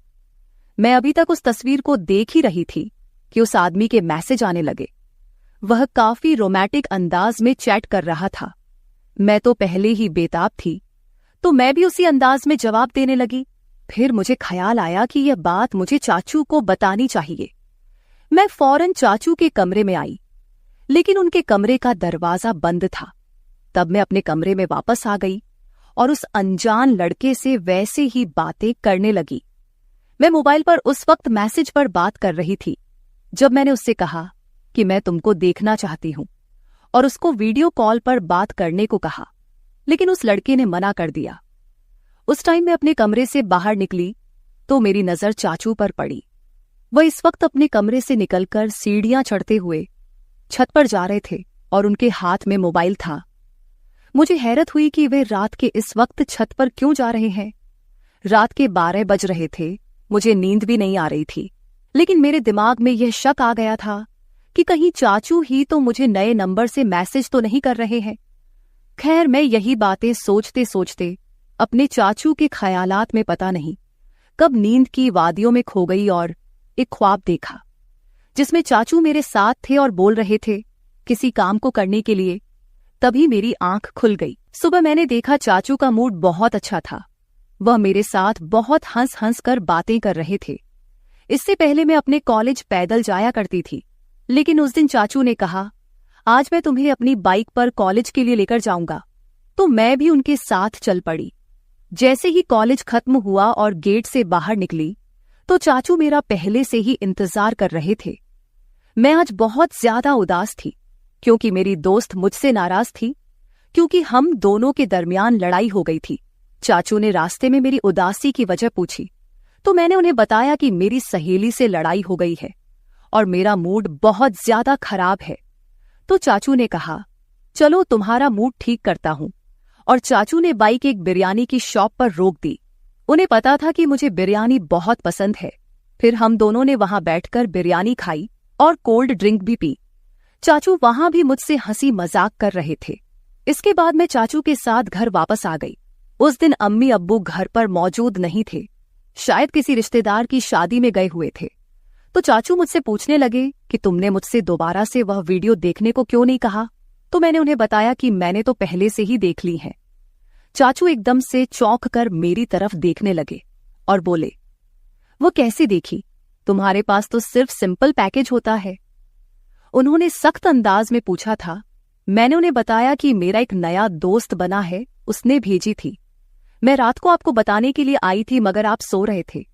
Speaker 1: मैं अभी तक उस तस्वीर को देख ही रही थी कि उस आदमी के मैसेज आने लगे। वह काफी रोमांटिक अंदाज में चैट कर रहा था। मैं तो पहले ही बेताब थी, तो मैं भी उसी अंदाज में जवाब देने लगी। फिर मुझे ख्याल आया कि यह बात मुझे चाचू को बतानी चाहिए। मैं फौरन चाचू के कमरे में आई, लेकिन उनके कमरे का दरवाजा बंद था। तब मैं अपने कमरे में वापस आ गई और उस अनजान लड़के से वैसे ही बातें करने लगी। मैं मोबाइल पर उस वक्त मैसेज पर बात कर रही थी जब मैंने उससे कहा कि मैं तुमको देखना चाहती हूं और उसको वीडियो कॉल पर बात करने को कहा, लेकिन उस लड़के ने मना कर दिया। उस टाइम मैं अपने कमरे से बाहर निकली तो मेरी नजर चाचू पर पड़ी। वह इस वक्त अपने कमरे से निकलकर सीढ़ियां चढ़ते हुए छत पर जा रहे थे और उनके हाथ में मोबाइल था। मुझे हैरत हुई कि वे रात के इस वक्त छत पर क्यों जा रहे हैं। रात के 12 बज रहे थे, मुझे नींद भी नहीं आ रही थी, लेकिन मेरे दिमाग में यह शक आ गया था कि कहीं चाचू ही तो मुझे नए नंबर से मैसेज तो नहीं कर रहे हैं। खैर, मैं यही बातें सोचते सोचते अपने चाचू के ख्यालात में पता नहीं कब नींद की वादियों में खो गई और एक ख्वाब देखा जिसमें चाचू मेरे साथ थे और बोल रहे थे किसी काम को करने के लिए। तभी मेरी आंख खुल गई। सुबह मैंने देखा चाचू का मूड बहुत अच्छा था। वह मेरे साथ बहुत हंस हंस कर बातें कर रहे थे। इससे पहले मैं अपने कॉलेज पैदल जाया करती थी, लेकिन उस दिन चाचू ने कहा, आज मैं तुम्हें अपनी बाइक पर कॉलेज के लिए लेकर जाऊंगा, तो मैं भी उनके साथ चल पड़ी। जैसे ही कॉलेज खत्म हुआ और गेट से बाहर निकली तो चाचू मेरा पहले से ही इंतजार कर रहे थे। मैं आज बहुत ज्यादा उदास थी क्योंकि मेरी दोस्त मुझसे नाराज थी, क्योंकि हम दोनों के दरमियान लड़ाई हो गई थी। चाचू ने रास्ते में मेरी उदासी की वजह पूछी तो मैंने उन्हें बताया कि मेरी सहेली से लड़ाई हो गई है और मेरा मूड बहुत ज्यादा खराब है। तो चाचू ने कहा, चलो तुम्हारा मूड ठीक करता हूं, और चाचू ने बाइक एक बिरयानी की शॉप पर रोक दी। उन्हें पता था कि मुझे बिरयानी बहुत पसंद है। फिर हम दोनों ने वहां बैठकर बिरयानी खाई और कोल्ड ड्रिंक भी पी। चाचू वहां भी मुझसे हंसी मजाक कर रहे थे। इसके बाद मैं चाचू के साथ घर वापस आ गई। उस दिन अम्मी अब्बू घर पर मौजूद नहीं थे, शायद किसी रिश्तेदार की शादी में गए हुए थे। तो चाचू मुझसे पूछने लगे कि तुमने मुझसे दोबारा से वह वीडियो देखने को क्यों नहीं कहा। तो मैंने उन्हें बताया कि मैंने तो पहले से ही देख ली है। चाचू एकदम से चौंक कर मेरी तरफ देखने लगे और बोले, वो कैसे देखी? तुम्हारे पास तो सिर्फ सिंपल पैकेज होता है। उन्होंने सख्त अंदाज में पूछा था। मैंने उन्हें बताया कि मेरा एक नया दोस्त बना है, उसने भेजी थी। मैं रात को आपको बताने के लिए आई थी, मगर आप सो रहे थे।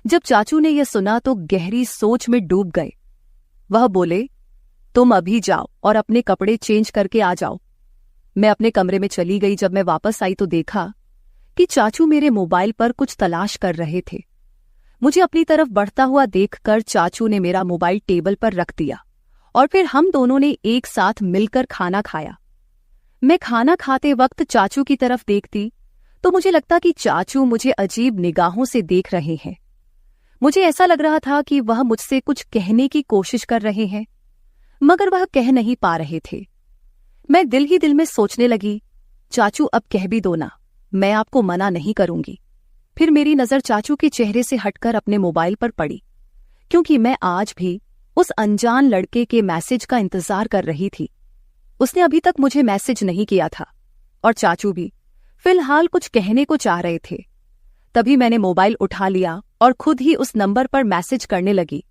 Speaker 1: जब चाचू ने यह सुना तो गहरी सोच में डूब गए। वह बोले, तुम अभी जाओ और अपने कपड़े चेंज करके आ जाओ। मैं अपने कमरे में चली गई। जब मैं वापस आई तो देखा कि चाचू मेरे मोबाइल पर कुछ तलाश कर रहे थे। मुझे अपनी तरफ बढ़ता हुआ देखकर चाचू ने मेरा मोबाइल टेबल पर रख दिया और फिर हम दोनों ने एक साथ मिलकर खाना खाया। मैं खाना खाते वक्त चाचू की तरफ देखती तो मुझे लगता कि चाचू मुझे अजीब निगाहों से देख रहे हैं। मुझे ऐसा लग रहा था कि वह मुझसे कुछ कहने की कोशिश कर रहे हैं। मगर वह कह नहीं पा रहे थे। मैं दिल ही दिल में सोचने लगी, चाचू अब कह भी दो ना, मैं आपको मना नहीं करूंगी। फिर मेरी नजर चाचू के चेहरे से हटकर अपने मोबाइल पर पड़ी, क्योंकि मैं आज भी उस अनजान लड़के के मैसेज का इंतजार कर रही थी। उसने अभी तक मुझे मैसेज नहीं किया था और चाचू भी फिलहाल कुछ कहने को चाह रहे थे। तभी मैंने मोबाइल उठा लिया और खुद ही उस नंबर पर मैसेज करने लगी,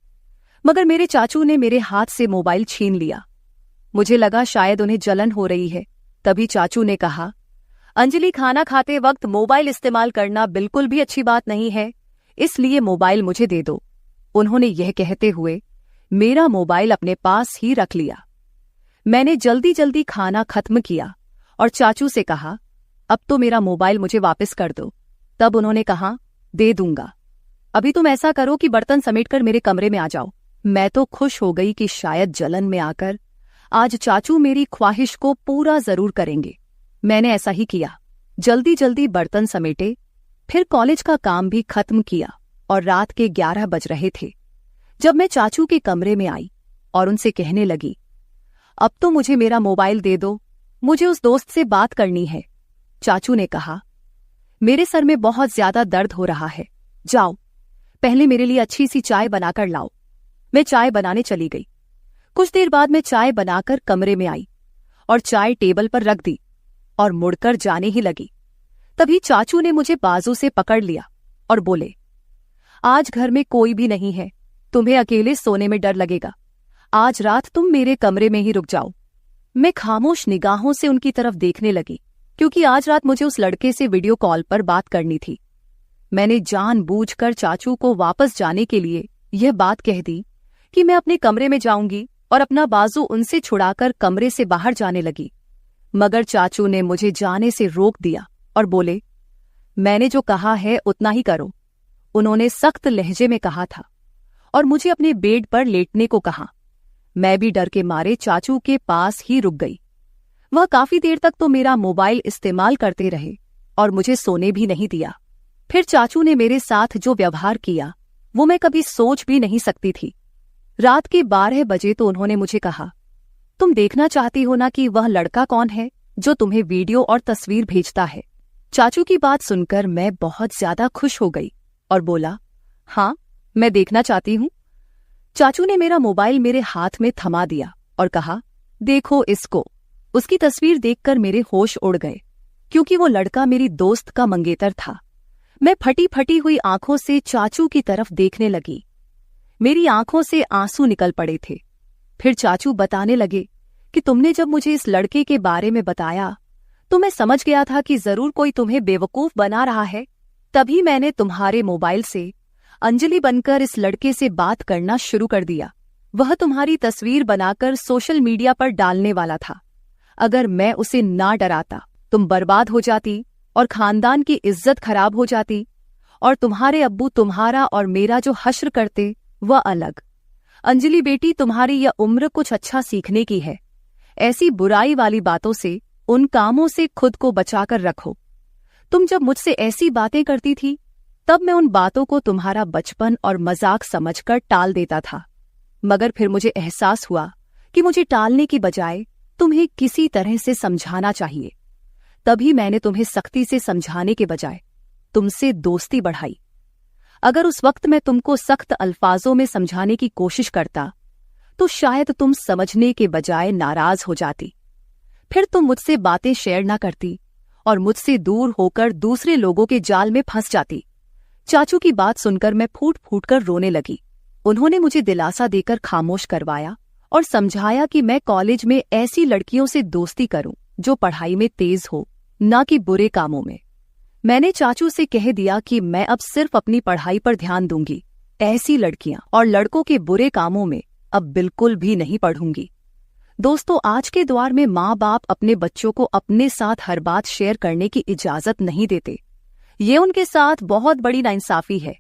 Speaker 1: मगर मेरे चाचू ने मेरे हाथ से मोबाइल छीन लिया। मुझे लगा शायद उन्हें जलन हो रही है। तभी चाचू ने कहा, अंजलि, खाना खाते वक्त मोबाइल इस्तेमाल करना बिल्कुल भी अच्छी बात नहीं है, इसलिए मोबाइल मुझे दे दो। उन्होंने यह कहते हुए मेरा मोबाइल अपने पास ही रख लिया। मैंने जल्दी जल्दी खाना खत्म किया और चाचू से कहा, अब तो मेरा मोबाइल मुझे वापस कर दो। तब उन्होंने कहा, दे दूंगा, अभी तुम ऐसा करो कि बर्तन समेटकर मेरे कमरे में आ जाओ। मैं तो खुश हो गई कि शायद जलन में आकर आज चाचू मेरी ख्वाहिश को पूरा जरूर करेंगे। मैंने ऐसा ही किया, जल्दी जल्दी बर्तन समेटे, फिर कॉलेज का काम भी खत्म किया और रात के 11 बज रहे थे जब मैं चाचू के कमरे में आई और उनसे कहने लगी, अब तो मुझे मेरा मोबाइल दे दो, मुझे उस दोस्त से बात करनी है। चाचू ने कहा, मेरे सर में बहुत ज्यादा दर्द हो रहा है, जाओ पहले मेरे लिए अच्छी सी चाय बनाकर लाओ। मैं चाय बनाने चली गई। कुछ देर बाद मैं चाय बनाकर कमरे में आई और चाय टेबल पर रख दी और मुड़कर जाने ही लगी। तभी चाचू ने मुझे बाजू से पकड़ लिया और बोले, आज घर में कोई भी नहीं है, तुम्हें अकेले सोने में डर लगेगा, आज रात तुम मेरे कमरे में ही रुक जाओ। मैं खामोश निगाहों से उनकी तरफ देखने लगी, क्योंकि आज रात मुझे उस लड़के से वीडियो कॉल पर बात करनी थी। मैंने जानबूझकर चाचू को वापस जाने के लिए यह बात कह दी कि मैं अपने कमरे में जाऊंगी और अपना बाजू उनसे छुड़ाकर कमरे से बाहर जाने लगी। मगर चाचू ने मुझे जाने से रोक दिया और बोले, मैंने जो कहा है उतना ही करो। उन्होंने सख्त लहजे में कहा था और मुझे अपने बेड पर लेटने को कहा। मैं भी डर के मारे चाचू के पास ही रुक गई। वह काफी देर तक तो मेरा मोबाइल इस्तेमाल करते रहे और मुझे सोने भी नहीं दिया। फिर चाचू ने मेरे साथ जो व्यवहार किया वो मैं कभी सोच भी नहीं सकती थी। रात के 12 बजे तो उन्होंने मुझे कहा, तुम देखना चाहती हो ना कि वह लड़का कौन है जो तुम्हें वीडियो और तस्वीर भेजता है। चाचू की बात सुनकर मैं बहुत ज्यादा खुश हो गई और बोला, हाँ मैं देखना चाहती हूँ। चाचू ने मेरा मोबाइल मेरे हाथ में थमा दिया और कहा, देखो इसको। उसकी तस्वीर देखकर मेरे होश उड़ गए, क्योंकि वो लड़का मेरी दोस्त का मंगेतर था। मैं फटी फटी हुई आंखों से चाचू की तरफ देखने लगी। मेरी आंखों से आंसू निकल पड़े थे। फिर चाचू बताने लगे कि तुमने जब मुझे इस लड़के के बारे में बताया तो मैं समझ गया था कि जरूर कोई तुम्हें बेवकूफ बना रहा है। तभी मैंने तुम्हारे मोबाइल से अंजलि बनकर इस लड़के से बात करना शुरू कर दिया। वह तुम्हारी तस्वीर बनाकर सोशल मीडिया पर डालने वाला था। अगर मैं उसे ना डराता तुम बर्बाद हो जाती और खानदान की इज्जत खराब हो जाती, और तुम्हारे अब्बू तुम्हारा और मेरा जो हश्र करते वह अलग। अंजलि बेटी, तुम्हारी यह उम्र कुछ अच्छा सीखने की है। ऐसी बुराई वाली बातों से, उन कामों से खुद को बचाकर रखो। तुम जब मुझसे ऐसी बातें करती थी तब मैं उन बातों को तुम्हारा बचपन और मजाक समझकर टाल देता था, मगर फिर मुझे एहसास हुआ कि मुझे टालने की बजाय तुम्हें किसी तरह से समझाना चाहिए। तभी मैंने तुम्हें सख्ती से समझाने के बजाय तुमसे दोस्ती बढ़ाई। अगर उस वक्त मैं तुमको सख्त अल्फाजों में समझाने की कोशिश करता तो शायद तुम समझने के बजाय नाराज हो जाती। फिर तुम मुझसे बातें शेयर ना करती और मुझसे दूर होकर दूसरे लोगों के जाल में फंस जाती। चाचू की बात सुनकर मैं फूट फूट कर रोने लगी। उन्होंने मुझे दिलासा देकर खामोश करवाया और समझाया कि मैं कॉलेज में ऐसी लड़कियों से दोस्ती करूं जो पढ़ाई में तेज हो, ना कि बुरे कामों में। मैंने चाचू से कह दिया कि मैं अब सिर्फ अपनी पढ़ाई पर ध्यान दूंगी, ऐसी लड़कियां और लड़कों के बुरे कामों में अब बिल्कुल भी नहीं पढ़ूंगी। दोस्तों, आज के दौर में माँ बाप अपने बच्चों को अपने साथ हर बात शेयर करने की इजाजत नहीं देते। ये उनके साथ बहुत बड़ी नाइंसाफी है।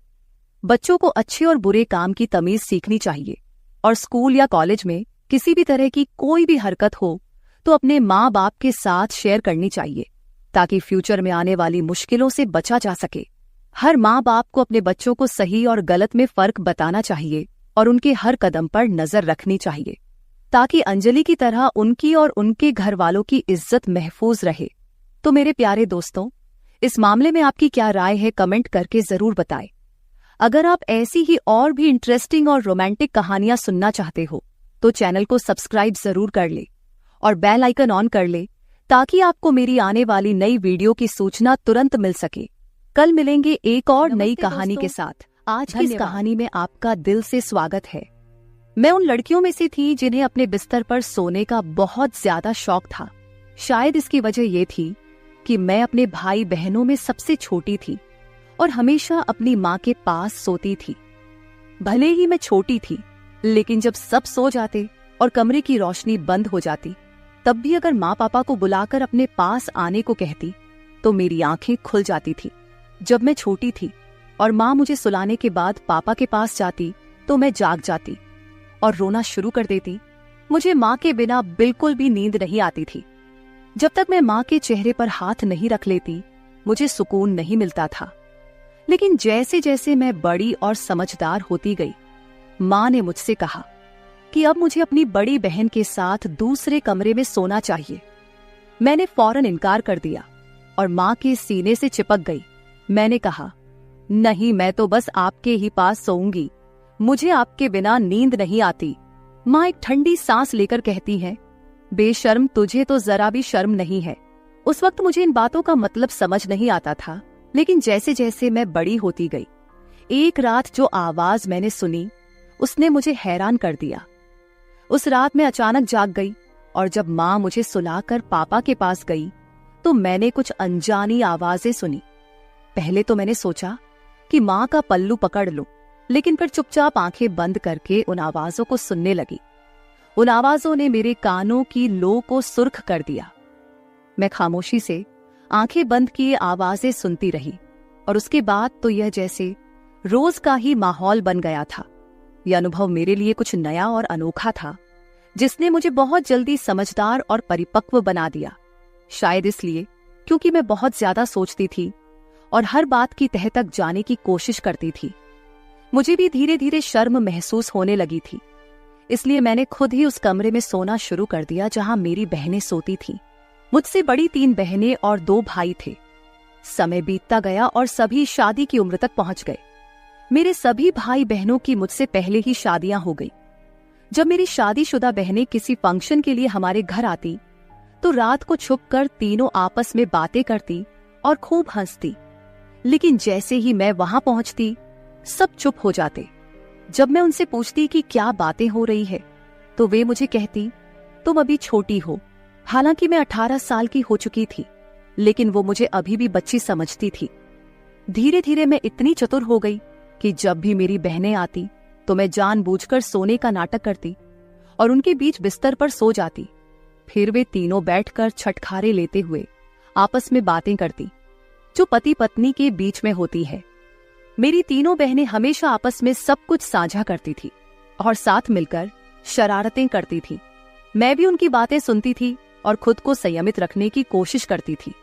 Speaker 1: बच्चों को अच्छे और बुरे काम की तमीज सीखनी चाहिए और स्कूल या कॉलेज में किसी भी तरह की कोई भी हरकत हो तो अपने माँ बाप के साथ शेयर करनी चाहिए, ताकि फ्यूचर में आने वाली मुश्किलों से बचा जा सके। हर माँ बाप को अपने बच्चों को सही और गलत में फर्क बताना चाहिए और उनके हर कदम पर नजर रखनी चाहिए। ताकि अंजलि की तरह उनकी और उनके घर वालों की इज्जत महफूज रहे। तो मेरे प्यारे दोस्तों, इस मामले में आपकी क्या राय है, कमेंट करके जरूर बताएं। अगर आप ऐसी ही और भी इंटरेस्टिंग और रोमांटिक कहानियां सुनना चाहते हो तो चैनल को सब्सक्राइब जरूर कर ले और बेल आइकन ऑन कर ले, ताकि आपको मेरी आने वाली नई वीडियो की सूचना तुरंत मिल सके। कल मिलेंगे एक और नई कहानी के साथ। आज की इस कहानी में आपका दिल से स्वागत है। मैं उन लड़कियों में से थी जिन्हें अपने बिस्तर पर सोने का बहुत ज्यादा शौक था। शायद इसकी वजह ये थी कि मैं अपने भाई बहनों में सबसे छोटी थी और हमेशा अपनी माँ के पास सोती थी। भले ही मैं छोटी थी, लेकिन जब सब सो जाते और कमरे की रोशनी बंद हो जाती, तब भी अगर माँ पापा को बुलाकर अपने पास आने को कहती तो मेरी आंखें खुल जाती थी। जब मैं छोटी थी और माँ मुझे सुलाने के बाद पापा के पास जाती तो मैं जाग जाती और रोना शुरू कर देती। मुझे माँ के बिना बिल्कुल भी नींद नहीं आती थी। जब तक मैं माँ के चेहरे पर हाथ नहीं रख लेती, मुझे सुकून नहीं मिलता था। लेकिन जैसे जैसे मैं बड़ी और समझदार होती गई, माँ ने मुझसे कहा कि अब मुझे अपनी बड़ी बहन के साथ दूसरे कमरे में सोना चाहिए। मैंने फौरन इनकार कर दिया और माँ के सीने से चिपक गई। मैंने कहा, नहीं, मैं तो बस आपके ही पास सोऊंगी, मुझे आपके बिना नींद नहीं आती। माँ एक ठंडी सांस लेकर कहती है, बेशर्म, तुझे तो जरा भी शर्म नहीं है। उस वक्त मुझे इन बातों का मतलब समझ नहीं आता था, लेकिन जैसे जैसे मैं बड़ी होती गई, एक रात जो आवाज मैंने सुनी उसने मुझे हैरान कर दिया। उस रात मैं अचानक जाग गई और जब माँ मुझे सुलाकर पापा के पास गई तो मैंने कुछ अनजानी आवाजें सुनी। पहले तो मैंने सोचा कि माँ का पल्लू पकड़ लूं, लेकिन फिर चुपचाप आंखें बंद करके उन आवाजों को सुनने लगी। उन आवाजों ने मेरे कानों की लो को सुर्ख कर दिया। मैं खामोशी से आंखें बंद किए आवाजें सुनती रही और उसके बाद तो यह जैसे रोज का ही माहौल बन गया था। यह अनुभव मेरे लिए कुछ नया और अनोखा था, जिसने मुझे बहुत जल्दी समझदार और परिपक्व बना दिया। शायद इसलिए क्योंकि मैं बहुत ज्यादा सोचती थी और हर बात की तह तक जाने की कोशिश करती थी। मुझे भी धीरे धीरे शर्म महसूस होने लगी थी, इसलिए मैंने खुद ही उस कमरे में सोना शुरू कर दिया जहां मेरी बहनें सोती थीं। मुझसे बड़ी 3 बहनें और 2 भाई थे। समय बीतता गया और सभी शादी की उम्र तक पहुंच गए। मेरे सभी भाई बहनों की मुझसे पहले ही शादियां हो गई। जब मेरी शादीशुदा बहनें किसी फंक्शन के लिए हमारे घर आती तो रात को छुपकर तीनों आपस में बातें करती और खूब हंसती। लेकिन जैसे ही मैं वहां पहुंचती, सब चुप हो जाते। जब मैं उनसे पूछती कि क्या बातें हो रही है, तो वे मुझे कहती, तुम अभी छोटी हो। हालांकि मैं 18 साल की हो चुकी थी, लेकिन वो मुझे अभी भी बच्ची समझती थी। धीरे धीरे मैं इतनी चतुर हो गई कि जब भी मेरी बहनें आती तो मैं जानबूझकर सोने का नाटक करती और उनके बीच बिस्तर पर सो जाती। फिर वे तीनों बैठकर छटखारे लेते हुए आपस में बातें करती, जो पति पत्नी के बीच में होती है। मेरी तीनों बहनें हमेशा आपस में सब कुछ साझा करती थी और साथ मिलकर शरारतें करती थी। मैं भी उनकी बातें सुनती थी और खुद को संयमित रखने की कोशिश करती थी।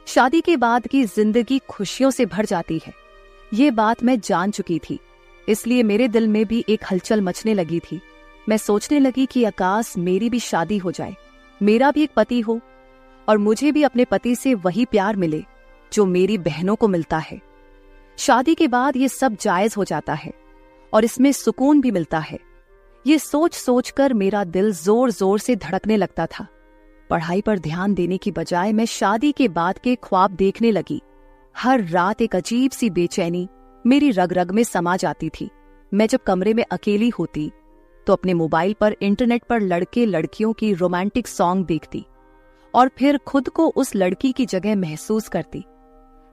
Speaker 1: शादी के बाद की जिंदगी खुशियों से भर जाती है, ये बात मैं जान चुकी थी। इसलिए मेरे दिल में भी एक हलचल मचने लगी थी। मैं सोचने लगी कि आकाश, मेरी भी शादी हो जाए, मेरा भी एक पति हो और मुझे भी अपने पति से वही प्यार मिले जो मेरी बहनों को मिलता है। शादी के बाद ये सब जायज हो जाता है और इसमें सुकून भी मिलता है। ये सोच सोच कर मेरा दिल जोर जोर से धड़कने लगता था। पढ़ाई पर ध्यान देने की बजाय मैं शादी के बाद के ख्वाब देखने लगी। हर रात एक अजीब सी बेचैनी मेरी रग रग में समा जाती थी। मैं जब कमरे में अकेली होती तो अपने मोबाइल पर इंटरनेट पर लड़के लड़कियों की रोमांटिक सॉन्ग देखती और फिर खुद को उस लड़की की जगह महसूस करती।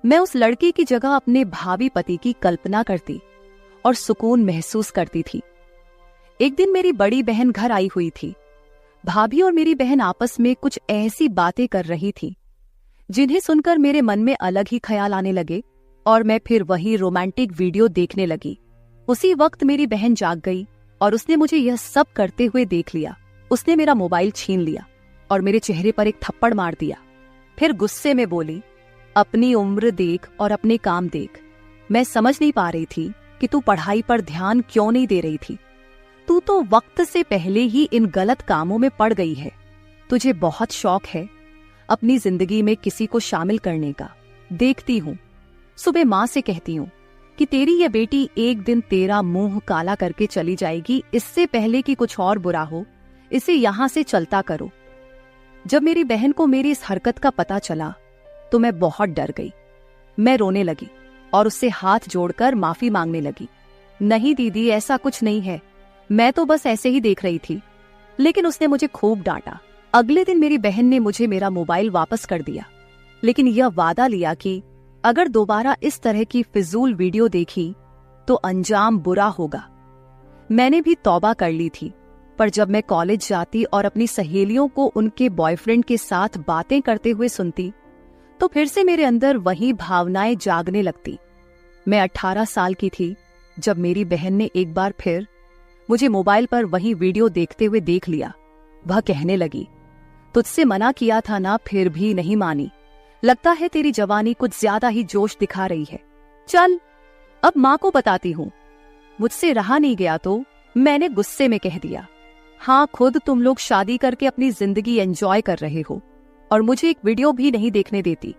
Speaker 1: मैं उस लड़की की जगह अपने भावी पति की कल्पना करती और सुकून महसूस करती थी। एक दिन मेरी बड़ी बहन घर आई हुई थी। भाभी और मेरी बहन आपस में कुछ ऐसी बातें कर रही थी जिन्हें सुनकर मेरे मन में अलग ही ख्याल आने लगे और मैं फिर वही रोमांटिक वीडियो देखने लगी। उसी वक्त मेरी बहन जाग गई और उसने मुझे यह सब करते हुए देख लिया। उसने मेरा मोबाइल छीन लिया और मेरे चेहरे पर एक थप्पड़ मार दिया। फिर गुस्से में बोली, अपनी उम्र देख और अपने काम देख। मैं समझ नहीं पा रही थी कि तू पढ़ाई पर ध्यान क्यों नहीं दे रही थी। तू तो वक्त से पहले ही इन गलत कामों में पड़ गई है। तुझे बहुत शौक है अपनी जिंदगी में किसी को शामिल करने का। देखती हूँ, सुबह माँ से कहती हूँ कि तेरी ये बेटी एक दिन तेरा मुंह काला करके चली जाएगी, इससे पहले कि कुछ और बुरा हो इसे यहां से चलता करो। जब मेरी बहन को मेरी इस हरकत का पता चला तो मैं बहुत डर गई। मैं रोने लगी और उससे हाथ जोड़कर माफी मांगने लगी। नहीं दीदी, ऐसा कुछ नहीं है, मैं तो बस ऐसे ही देख रही थी। लेकिन उसने मुझे खूब डांटा। अगले दिन मेरी बहन ने मुझे मेरा मोबाइल वापस कर दिया, लेकिन यह वादा लिया कि अगर दोबारा इस तरह की फिजूल वीडियो देखी तो अंजाम बुरा होगा। मैंने भी तौबा कर ली थी, पर जब मैं कॉलेज जाती और अपनी सहेलियों को उनके बॉयफ्रेंड के साथ बातें करते हुए सुनती तो फिर से मेरे अंदर वही भावनाएं जागने लगती। मैं 18 साल की थी जब मेरी बहन ने एक बार फिर मुझे मोबाइल पर वही वीडियो देखते हुए देख लिया। वह कहने लगी, तुझसे मना किया था ना, फिर भी नहीं मानी। लगता है तेरी जवानी कुछ ज्यादा ही जोश दिखा रही है। चल अब माँ को बताती हूँ। मुझसे रहा नहीं गया तो मैंने गुस्से में कह दिया, हाँ, खुद तुम लोग शादी करके अपनी जिंदगी एंजॉय कर रहे हो और मुझे एक वीडियो भी नहीं देखने देती।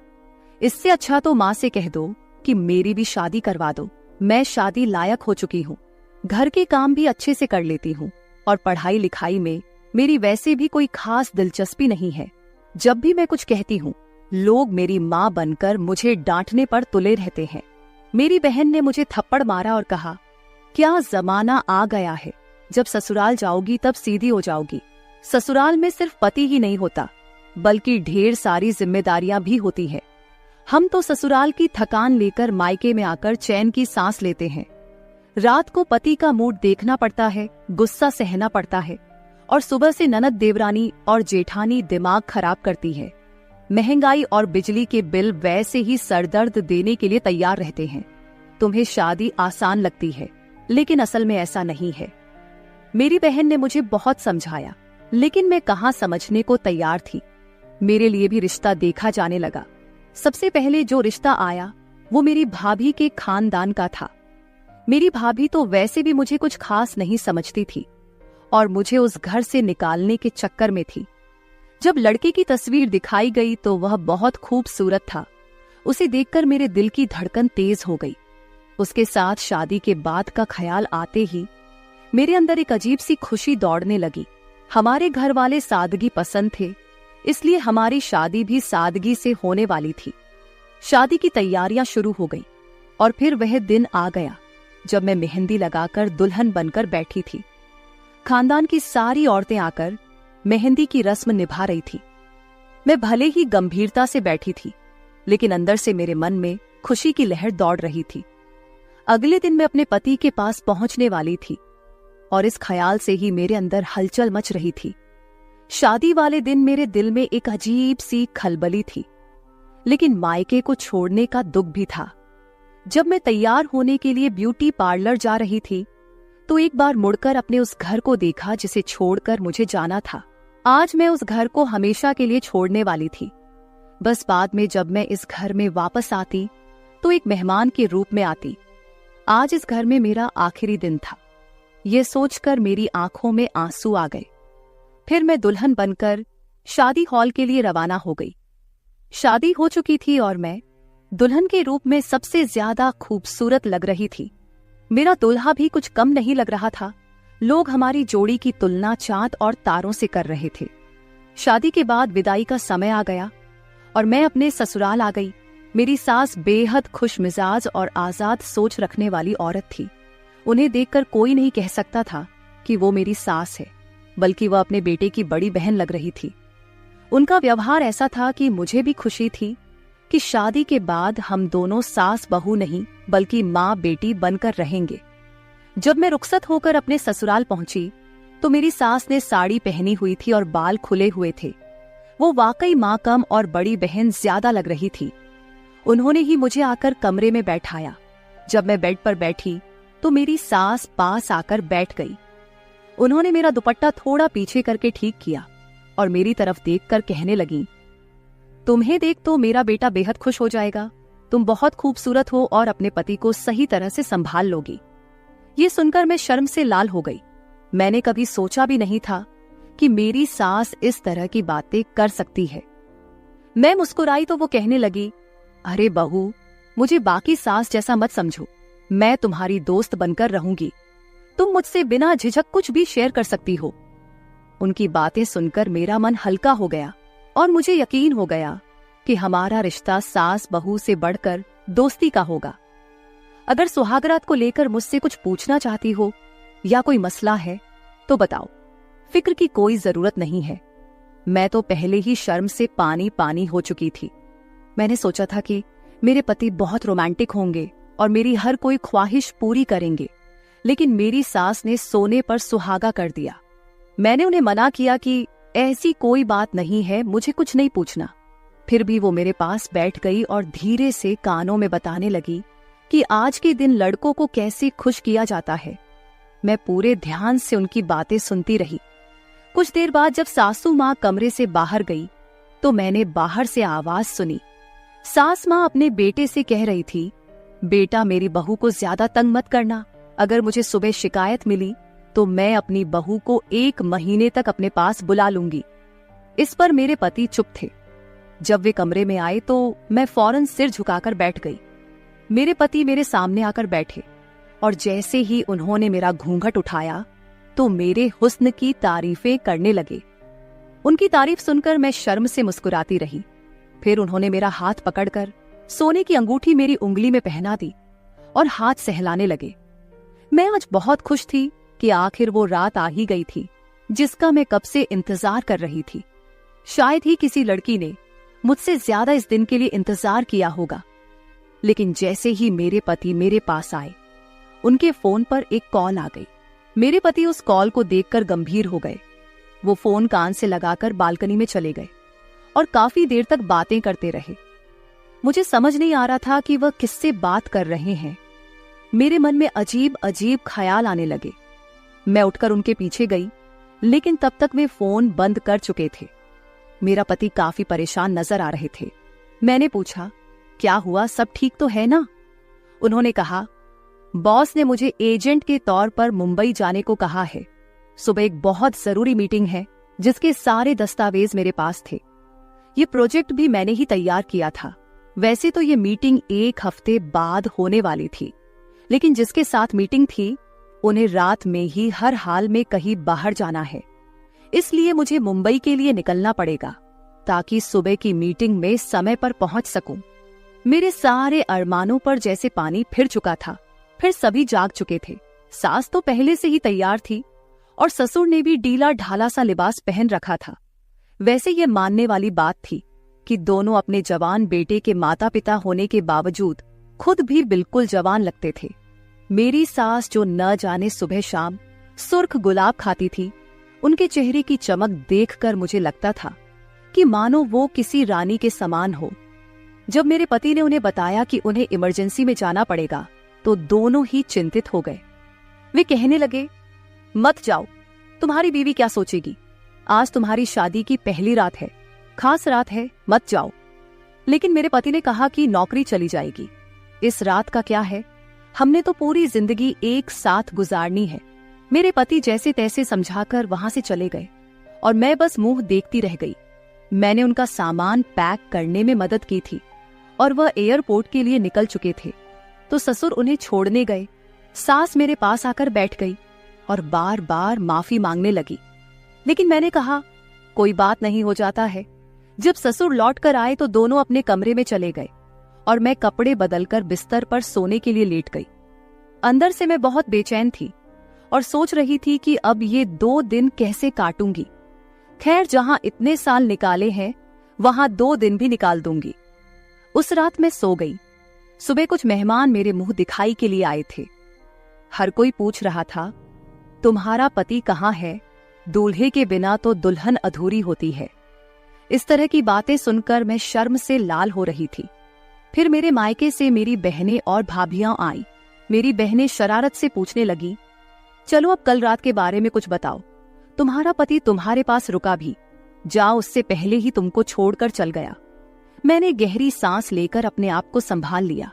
Speaker 1: इससे अच्छा तो माँ से कह दो कि मेरी भी शादी करवा दो। मैं शादी लायक हो चुकी हूँ, घर के काम भी अच्छे से कर लेती हूँ और पढ़ाई लिखाई में मेरी वैसे भी कोई खास दिलचस्पी नहीं है। जब भी मैं कुछ कहती हूँ लोग मेरी माँ बनकर मुझे डांटने पर तुले रहते हैं। मेरी बहन ने मुझे थप्पड़ मारा और कहा, क्या जमाना आ गया है, जब ससुराल जाओगी तब सीधी हो जाओगी। ससुराल में सिर्फ पति ही नहीं होता बल्कि ढेर सारी जिम्मेदारियां भी होती है। हम तो ससुराल की थकान लेकर मायके में आकर चैन की सांस लेते हैं। रात को पति का मूड देखना पड़ता है, गुस्सा सहना पड़ता है और सुबह से ननद देवरानी और जेठानी दिमाग खराब करती है। महंगाई और बिजली के बिल वैसे ही सरदर्द देने के लिए तैयार रहते हैं। तुम्हें शादी आसान लगती है, लेकिन असल में ऐसा नहीं है। मेरी बहन ने मुझे बहुत समझाया, लेकिन मैं कहाँ समझने को तैयार थी। मेरे लिए भी रिश्ता देखा जाने लगा। सबसे पहले जो रिश्ता आया वो मेरी भाभी के खानदान का था। मेरी भाभी तो वैसे भी मुझे कुछ खास नहीं समझती थी और मुझे उस घर से निकालने के चक्कर में थी। जब लड़के की तस्वीर दिखाई गई तो वह बहुत खूबसूरत था। उसे देखकर मेरे दिल की धड़कन तेज हो गई। उसके साथ शादी के बाद का ख्याल आते ही मेरे अंदर एक अजीब सी खुशी दौड़ने लगी। हमारे घर वाले सादगी पसंद थे, इसलिए हमारी शादी भी सादगी से होने वाली थी। शादी की तैयारियां शुरू हो गई और फिर वह दिन आ गया जब मैं मेहंदी लगाकर दुल्हन बनकर बैठी थी। खानदान की सारी औरतें आकर मेहंदी की रस्म निभा रही थी। मैं भले ही गंभीरता से बैठी थी, लेकिन अंदर से मेरे मन में खुशी की लहर दौड़ रही थी। अगले दिन मैं अपने पति के पास पहुंचने वाली थी और इस ख्याल से ही मेरे अंदर हलचल मच रही थी। शादी वाले दिन मेरे दिल में एक अजीब सी खलबली थी, लेकिन मायके को छोड़ने का दुख भी था। जब मैं तैयार होने के लिए ब्यूटी पार्लर जा रही थी तो एक बार मुड़कर अपने उस घर को देखा जिसे छोड़कर मुझे जाना था। आज मैं उस घर को हमेशा के लिए छोड़ने वाली थी। बस बाद में जब मैं इस घर में वापस आती तो एक मेहमान के रूप में आती। आज इस घर में मेरा आखिरी दिन था। ये सोचकर मेरी आंखों में आंसू आ गए। फिर मैं दुल्हन बनकर शादी हॉल के लिए रवाना हो गई। शादी हो चुकी थी और मैं दुल्हन के रूप में सबसे ज्यादा खूबसूरत लग रही थी। मेरा दूल्हा भी कुछ कम नहीं लग रहा था। लोग हमारी जोड़ी की तुलना चांद और तारों से कर रहे थे। शादी के बाद विदाई का समय आ गया और मैं अपने ससुराल आ गई। मेरी सास बेहद खुश मिजाज और आजाद सोच रखने वाली औरत थी। उन्हें देखकर कोई नहीं कह सकता था कि वो मेरी सास है, बल्कि वह अपने बेटे की बड़ी बहन लग रही थी। उनका व्यवहार ऐसा था कि मुझे भी खुशी थी कि शादी के बाद हम दोनों सास बहू नहीं बल्कि माँ बेटी बनकर रहेंगे। जब मैं रुखसत होकर अपने ससुराल पहुंची तो मेरी सास ने साड़ी पहनी हुई थी और बाल खुले हुए थे। वो वाकई माँ कम और बड़ी बहन ज्यादा लग रही थी। उन्होंने ही मुझे आकर कमरे में बैठाया। जब मैं बेड पर बैठी तो मेरी सास पास आकर बैठ गई। उन्होंने मेरा दुपट्टा थोड़ा पीछे करके ठीक किया और मेरी तरफ देखकर कहने लगी, तुम्हें देख तो मेरा बेटा बेहद खुश हो जाएगा। तुम बहुत खूबसूरत हो और अपने पति को सही तरह से संभाल लोगी। ये सुनकर मैं शर्म से लाल हो गई। मैंने कभी सोचा भी नहीं था कि मेरी सास इस तरह की बातें कर सकती है। मैं मुस्कुराई तो वो कहने लगी, अरे बहू, मुझे बाकी सास जैसा मत समझो, मैं तुम्हारी दोस्त बनकर रहूंगी, तुम मुझसे बिना झिझक कुछ भी शेयर कर सकती हो। उनकी बातें सुनकर मेरा मन हल्का हो गया और मुझे यकीन हो गया कि हमारा रिश्ता सास बहू से बढ़कर दोस्ती का होगा। अगर सुहागरात को लेकर मुझसे कुछ पूछना चाहती हो या कोई मसला है तो बताओ, फिक्र की कोई जरूरत नहीं है। मैं तो पहले ही शर्म से पानी पानी हो चुकी थी। मैंने सोचा था कि मेरे पति बहुत रोमांटिक होंगे और मेरी हर कोई ख्वाहिश पूरी करेंगे, लेकिन मेरी सास ने सोने पर सुहागा कर दिया। मैंने उन्हें मना किया कि ऐसी कोई बात नहीं है, मुझे कुछ नहीं पूछना। फिर भी वो मेरे पास बैठ गई और धीरे से कानों में बताने लगी कि आज के दिन लड़कों को कैसे खुश किया जाता है। मैं पूरे ध्यान से उनकी बातें सुनती रही। कुछ देर बाद जब सासू माँ कमरे से बाहर गई तो मैंने बाहर से आवाज सुनी। सास माँ अपने बेटे से कह रही थी, बेटा मेरी बहू को ज्यादा तंग मत करना, अगर मुझे सुबह शिकायत मिली तो मैं अपनी बहू को 1 महीने तक अपने पास बुला लूंगी। इस पर मेरे पति चुप थे। जब वे कमरे में आए तो मैं फौरन सिर झुकाकर बैठ गई। मेरे पति मेरे सामने आकर बैठे और जैसे ही उन्होंने मेरा घूंघट उठाया तो मेरे हुस्न की तारीफें करने लगे। उनकी तारीफ सुनकर मैं शर्म से मुस्कुराती रही। फिर उन्होंने मेरा हाथ पकड़कर सोने की अंगूठी मेरी उंगली में पहना दी और हाथ सहलाने लगे। मैं आज बहुत खुश थी कि आखिर वो रात आ ही गई थी जिसका मैं कब से इंतजार कर रही थी। शायद ही किसी लड़की ने मुझसे ज्यादा इस दिन के लिए इंतजार किया होगा। लेकिन जैसे ही मेरे पति मेरे पास आए, उनके फोन पर एक कॉल आ गई। मेरे पति उस कॉल को देखकर गंभीर हो गए। वो फोन कान से लगाकर बालकनी में चले गए और काफी देर तक बातें करते रहे। मुझे समझ नहीं आ रहा था कि वह किससे बात कर रहे हैं। मेरे मन में अजीब अजीब ख्याल आने लगे। मैं उठकर उनके पीछे गई, लेकिन तब तक वे फोन बंद कर चुके थे। मेरा पति काफी परेशान नजर आ रहे थे। मैंने पूछा, क्या हुआ, सब ठीक तो है ना? उन्होंने कहा, बॉस ने मुझे एजेंट के तौर पर मुंबई जाने को कहा है। सुबह एक बहुत जरूरी मीटिंग है जिसके सारे दस्तावेज मेरे पास थे। ये प्रोजेक्ट भी मैंने ही तैयार किया था। वैसे तो ये मीटिंग 1 हफ्ते बाद होने वाली थी, लेकिन जिसके साथ मीटिंग थी उन्हें रात में ही हर हाल में कहीं बाहर जाना है। इसलिए मुझे मुंबई के लिए निकलना पड़ेगा ताकि सुबह की मीटिंग में समय पर पहुंच सकूं। मेरे सारे अरमानों पर जैसे पानी फिर चुका था। फिर सभी जाग चुके थे। सास तो पहले से ही तैयार थी और ससुर ने भी ढीला ढाला सा लिबास पहन रखा था। वैसे ये मानने वाली बात थी कि दोनों अपने जवान बेटे के माता पिता होने के बावजूद खुद भी बिल्कुल जवान लगते थे। मेरी सास जो न जाने सुबह शाम सुर्ख गुलाब खाती थी, उनके चेहरे की चमक देखकर मुझे लगता था कि मानो वो किसी रानी के समान हो। जब मेरे पति ने उन्हें बताया कि उन्हें इमरजेंसी में जाना पड़ेगा तो दोनों ही चिंतित हो गए। वे कहने लगे, मत जाओ, तुम्हारी बीवी क्या सोचेगी, आज तुम्हारी शादी की पहली रात है, खास रात है, मत जाओ। लेकिन मेरे पति ने कहा कि नौकरी चली जाएगी, इस रात का क्या है, हमने तो पूरी जिंदगी एक साथ गुजारनी है। मेरे पति जैसे तैसे समझाकर वहां से चले गए और मैं बस मुंह देखती रह गई। मैंने उनका सामान पैक करने में मदद की थी और वह एयरपोर्ट के लिए निकल चुके थे तो ससुर उन्हें छोड़ने गए। सास मेरे पास आकर बैठ गई और बार बार माफी मांगने लगी, लेकिन मैंने कहा, कोई बात नहीं, हो जाता है। जब ससुर लौट कर आए तो दोनों अपने कमरे में चले गए और मैं कपड़े बदलकर बिस्तर पर सोने के लिए लेट गई। अंदर से मैं बहुत बेचैन थी और सोच रही थी कि अब ये 2 दिन कैसे काटूंगी। खैर, जहां इतने साल निकाले हैं वहां 2 दिन भी निकाल दूंगी। उस रात मैं सो गई। सुबह कुछ मेहमान मेरे मुंह दिखाई के लिए आए थे। हर कोई पूछ रहा था, तुम्हारा पति कहाँ है, दूल्हे के बिना तो दुल्हन अधूरी होती है। इस तरह की बातें सुनकर मैं शर्म से लाल हो रही थी। फिर मेरे मायके से मेरी बहनें और भाभियां आई। मेरी बहनें शरारत से पूछने लगी, चलो अब कल रात के बारे में कुछ बताओ, तुम्हारा पति तुम्हारे पास रुका भी, जाओ, उससे पहले ही तुमको छोड़कर चल गया। मैंने गहरी सांस लेकर अपने आप को संभाल लिया।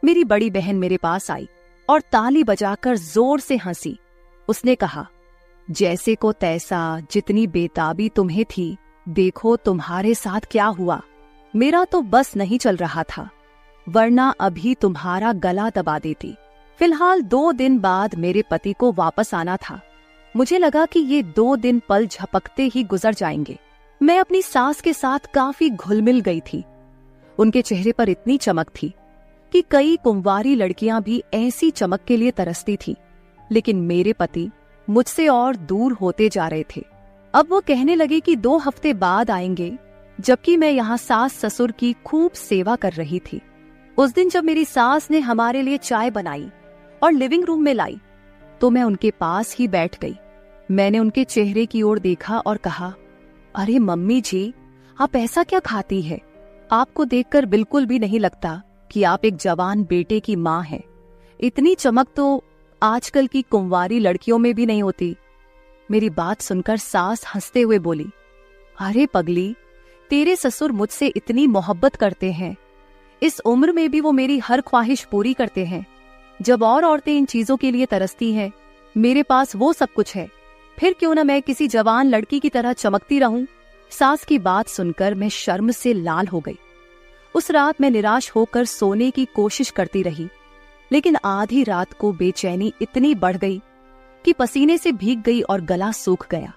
Speaker 1: मेरी बड़ी बहन मेरे पास आई और ताली बजाकर जोर से हंसी। उसने कहा, जैसे को तैसा, जितनी बेताबी तुम्हें थी, देखो तुम्हारे साथ क्या हुआ। मेरा तो बस नहीं चल रहा था, वरना अभी तुम्हारा गला दबा देती। फिलहाल 2 दिन बाद मेरे पति को वापस आना था। मुझे लगा कि ये 2 दिन पल झपकते ही गुजर जाएंगे। मैं अपनी सास के साथ काफी घुल-मिल गई थी। उनके चेहरे पर इतनी चमक थी कि कई कुंवारी लड़कियां भी ऐसी चमक के लिए तरसती थी, लेकिन मेरे पति मुझसे और दूर होते जा रहे थे। अब वो कहने लगे कि 2 हफ्ते बाद आएंगे, जबकि मैं यहाँ सास ससुर की खूब सेवा कर रही थी। उस दिन जब मेरी सास ने हमारे लिए चाय बनाई और लिविंग रूम में लाई, तो मैं उनके पास ही बैठ गई। मैंने उनके चेहरे की ओर देखा और कहा, अरे मम्मी जी, आप ऐसा क्या खाती है? आपको देखकर बिल्कुल भी नहीं लगता कि आप एक जवान बेटे की माँ हैं। इतनी चमक तो आजकल की कुंवारी लड़कियों में भी नहीं होती। मेरी बात सुनकर सास हंसते हुए बोली, अरे पगली, तेरे ससुर मुझसे इतनी मोहब्बत करते हैं। इस उम्र में भी वो मेरी हर ख्वाहिश पूरी करते हैं। जब और औरतें इन चीजों के लिए तरसती हैं, मेरे पास वो सब कुछ है। फिर क्यों ना मैं किसी जवान लड़की की तरह चमकती रहूं। सास की बात सुनकर मैं शर्म से लाल हो गई। उस रात मैं निराश होकर सोने की कोशिश करती रही, लेकिन आधी रात को बेचैनी इतनी बढ़ गई कि पसीने से भीग गई और गला सूख गया।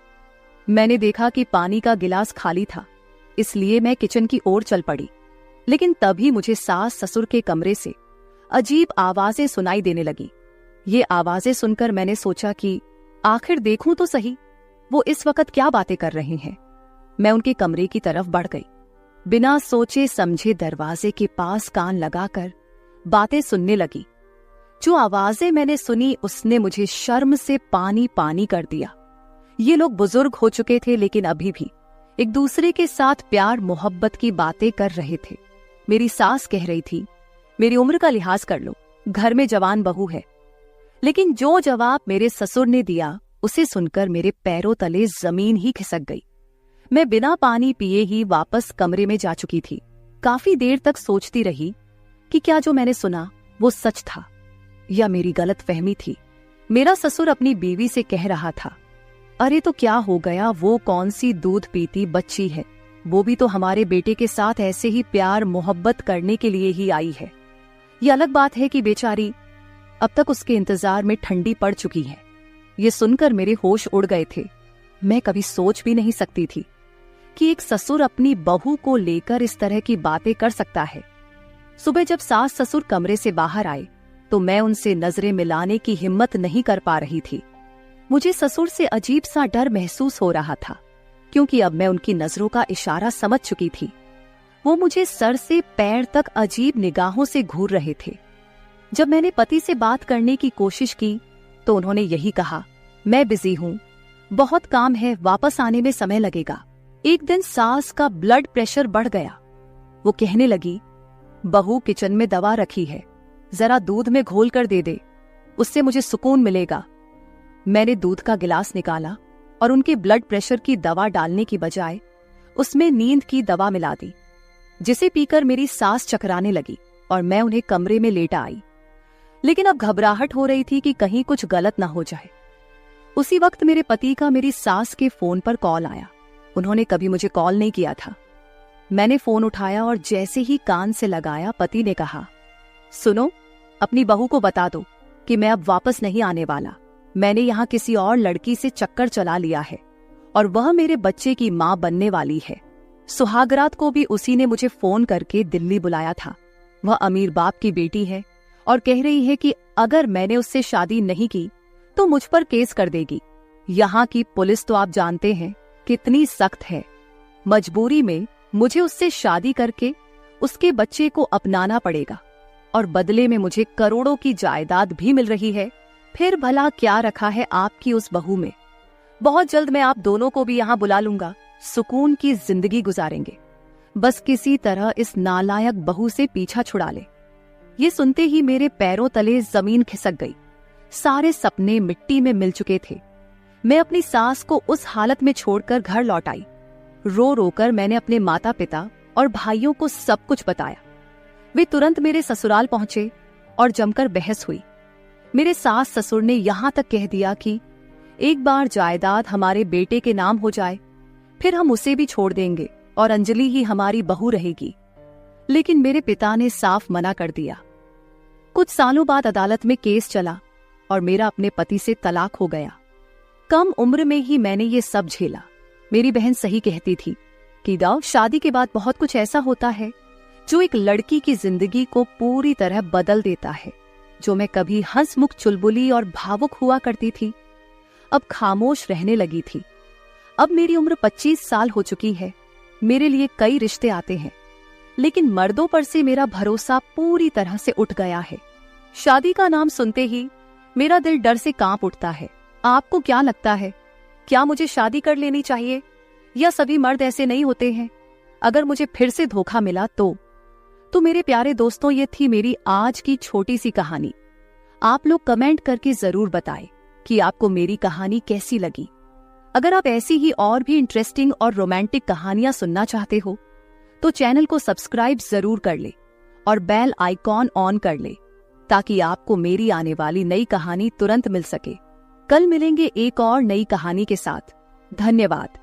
Speaker 1: मैंने देखा कि पानी का गिलास खाली था, इसलिए मैं किचन की ओर चल पड़ी। लेकिन तभी मुझे सास ससुर के कमरे से अजीब आवाजें सुनाई देने लगी। ये आवाजें सुनकर मैंने सोचा कि आखिर देखूं तो सही, वो इस वक्त क्या बातें कर रहे हैं। मैं उनके कमरे की तरफ बढ़ गई। बिना सोचे समझे दरवाजे के पास कान लगाकर बातें सुनने लगी। जो आवाजें मैंने सुनी उसने मुझे शर्म से पानी पानी कर दिया। ये लोग बुजुर्ग हो चुके थे, लेकिन अभी भी एक दूसरे के साथ प्यार मोहब्बत की बातें कर रहे थे। मेरी सास कह रही थी, मेरी उम्र का लिहाज कर लो, घर में जवान बहू है। लेकिन जो जवाब मेरे ससुर ने दिया, उसे सुनकर मेरे पैरों तले जमीन ही खिसक गई। मैं बिना पानी पिए ही वापस कमरे में जा चुकी थी। काफी देर तक सोचती रही कि क्या जो मैंने सुना वो सच था या मेरी गलत फहमी थी। मेरा ससुर अपनी बीवी से कह रहा था, अरे तो क्या हो गया, वो कौन सी दूध पीती बच्ची है, वो भी तो हमारे बेटे के साथ ऐसे ही प्यार मोहब्बत करने के लिए ही आई है। ये अलग बात है कि बेचारी अब तक उसके इंतजार में ठंडी पड़ चुकी है। ये सुनकर मेरे होश उड़ गए थे। मैं कभी सोच भी नहीं सकती थी कि एक ससुर अपनी बहू को लेकर इस तरह की बातें कर सकता है। सुबह जब सास ससुर कमरे से बाहर आए तो मैं उनसे नजरें मिलाने की हिम्मत नहीं कर पा रही थी। मुझे ससुर से अजीब सा डर महसूस हो रहा था, क्योंकि अब मैं उनकी नजरों का इशारा समझ चुकी थी। वो मुझे सर से पैर तक अजीब निगाहों से घूर रहे थे। जब मैंने पति से बात करने की कोशिश की तो उन्होंने यही कहा, मैं बिजी हूँ, बहुत काम है, वापस आने में समय लगेगा। एक दिन सास का ब्लड प्रेशर बढ़ गया। वो कहने लगी, बहू किचन में दवा रखी है, जरा दूध में घोल कर दे दे, उससे मुझे सुकून मिलेगा। मैंने दूध का गिलास निकाला और उनके ब्लड प्रेशर की दवा डालने की बजाय उसमें नींद की दवा मिला दी, जिसे पीकर मेरी सास चकराने लगी और मैं उन्हें कमरे में लेटा आई। लेकिन अब घबराहट हो रही थी कि कहीं कुछ गलत ना हो जाए। उसी वक्त मेरे पति का मेरी सास के फोन पर कॉल आया। उन्होंने कभी मुझे कॉल नहीं किया था। मैंने फोन उठाया और जैसे ही कान से लगाया, पति ने कहा, सुनो, अपनी बहू को बता दो कि मैं अब वापस नहीं आने वाला। मैंने यहाँ किसी और लड़की से चक्कर चला लिया है और वह मेरे बच्चे की माँ बनने वाली है। सुहागरात को भी उसी ने मुझे फोन करके दिल्ली बुलाया था। वह अमीर बाप की बेटी है और कह रही है कि अगर मैंने उससे शादी नहीं की तो मुझ पर केस कर देगी। यहाँ की पुलिस तो आप जानते हैं कितनी सख्त है। मजबूरी में मुझे उससे शादी करके उसके बच्चे को अपनाना पड़ेगा और बदले में मुझे करोड़ों की जायदाद भी मिल रही है। फिर भला क्या रखा है आपकी उस बहू में। बहुत जल्द मैं आप दोनों को भी यहाँ बुला लूंगा, सुकून की जिंदगी गुजारेंगे। बस किसी तरह इस नालायक बहू से पीछा छुड़ा ले। ये सुनते ही मेरे पैरों तले जमीन खिसक गई। सारे सपने मिट्टी में मिल चुके थे। मैं अपनी सास को उस हालत में छोड़कर घर लौट आई। रो रोकर मैंने अपने माता पिता और भाइयों को सब कुछ बताया। वे तुरंत मेरे ससुराल पहुंचे और जमकर बहस हुई। मेरे सास ससुर ने यहां तक कह दिया कि एक बार जायदाद हमारे बेटे के नाम हो जाए, फिर हम उसे भी छोड़ देंगे और अंजलि ही हमारी बहू रहेगी। लेकिन मेरे पिता ने साफ मना कर दिया। कुछ सालों बाद अदालत में केस चला और मेरा अपने पति से तलाक हो गया। कम उम्र में ही मैंने ये सब झेला। मेरी बहन सही कहती थी कि दाव, शादी के बाद बहुत कुछ ऐसा होता है जो एक लड़की की जिंदगी को पूरी तरह बदल देता है। जो मैं कभी हंसमुख चुलबुली और भावुक हुआ करती थी, अब खामोश रहने लगी थी। अब मेरी उम्र 25 साल हो चुकी है। मेरे लिए कई रिश्ते आते हैं, लेकिन मर्दों पर से मेरा भरोसा पूरी तरह से उठ गया है। शादी का नाम सुनते ही मेरा दिल डर से कांप उठता है। आपको क्या लगता है, क्या मुझे शादी कर लेनी चाहिए, या सभी मर्द ऐसे नहीं होते हैं? अगर मुझे फिर से धोखा मिला तो मेरे प्यारे दोस्तों, ये थी मेरी आज की छोटी सी कहानी। आप लोग कमेंट करके जरूर बताएं कि आपको मेरी कहानी कैसी लगी। अगर आप ऐसी ही और भी इंटरेस्टिंग और रोमांटिक कहानियां सुनना चाहते हो तो चैनल को सब्सक्राइब जरूर कर ले और बेल आइकॉन ऑन कर ले, ताकि आपको मेरी आने वाली नई कहानी तुरंत मिल सके। कल मिलेंगे एक और नई कहानी के साथ। धन्यवाद।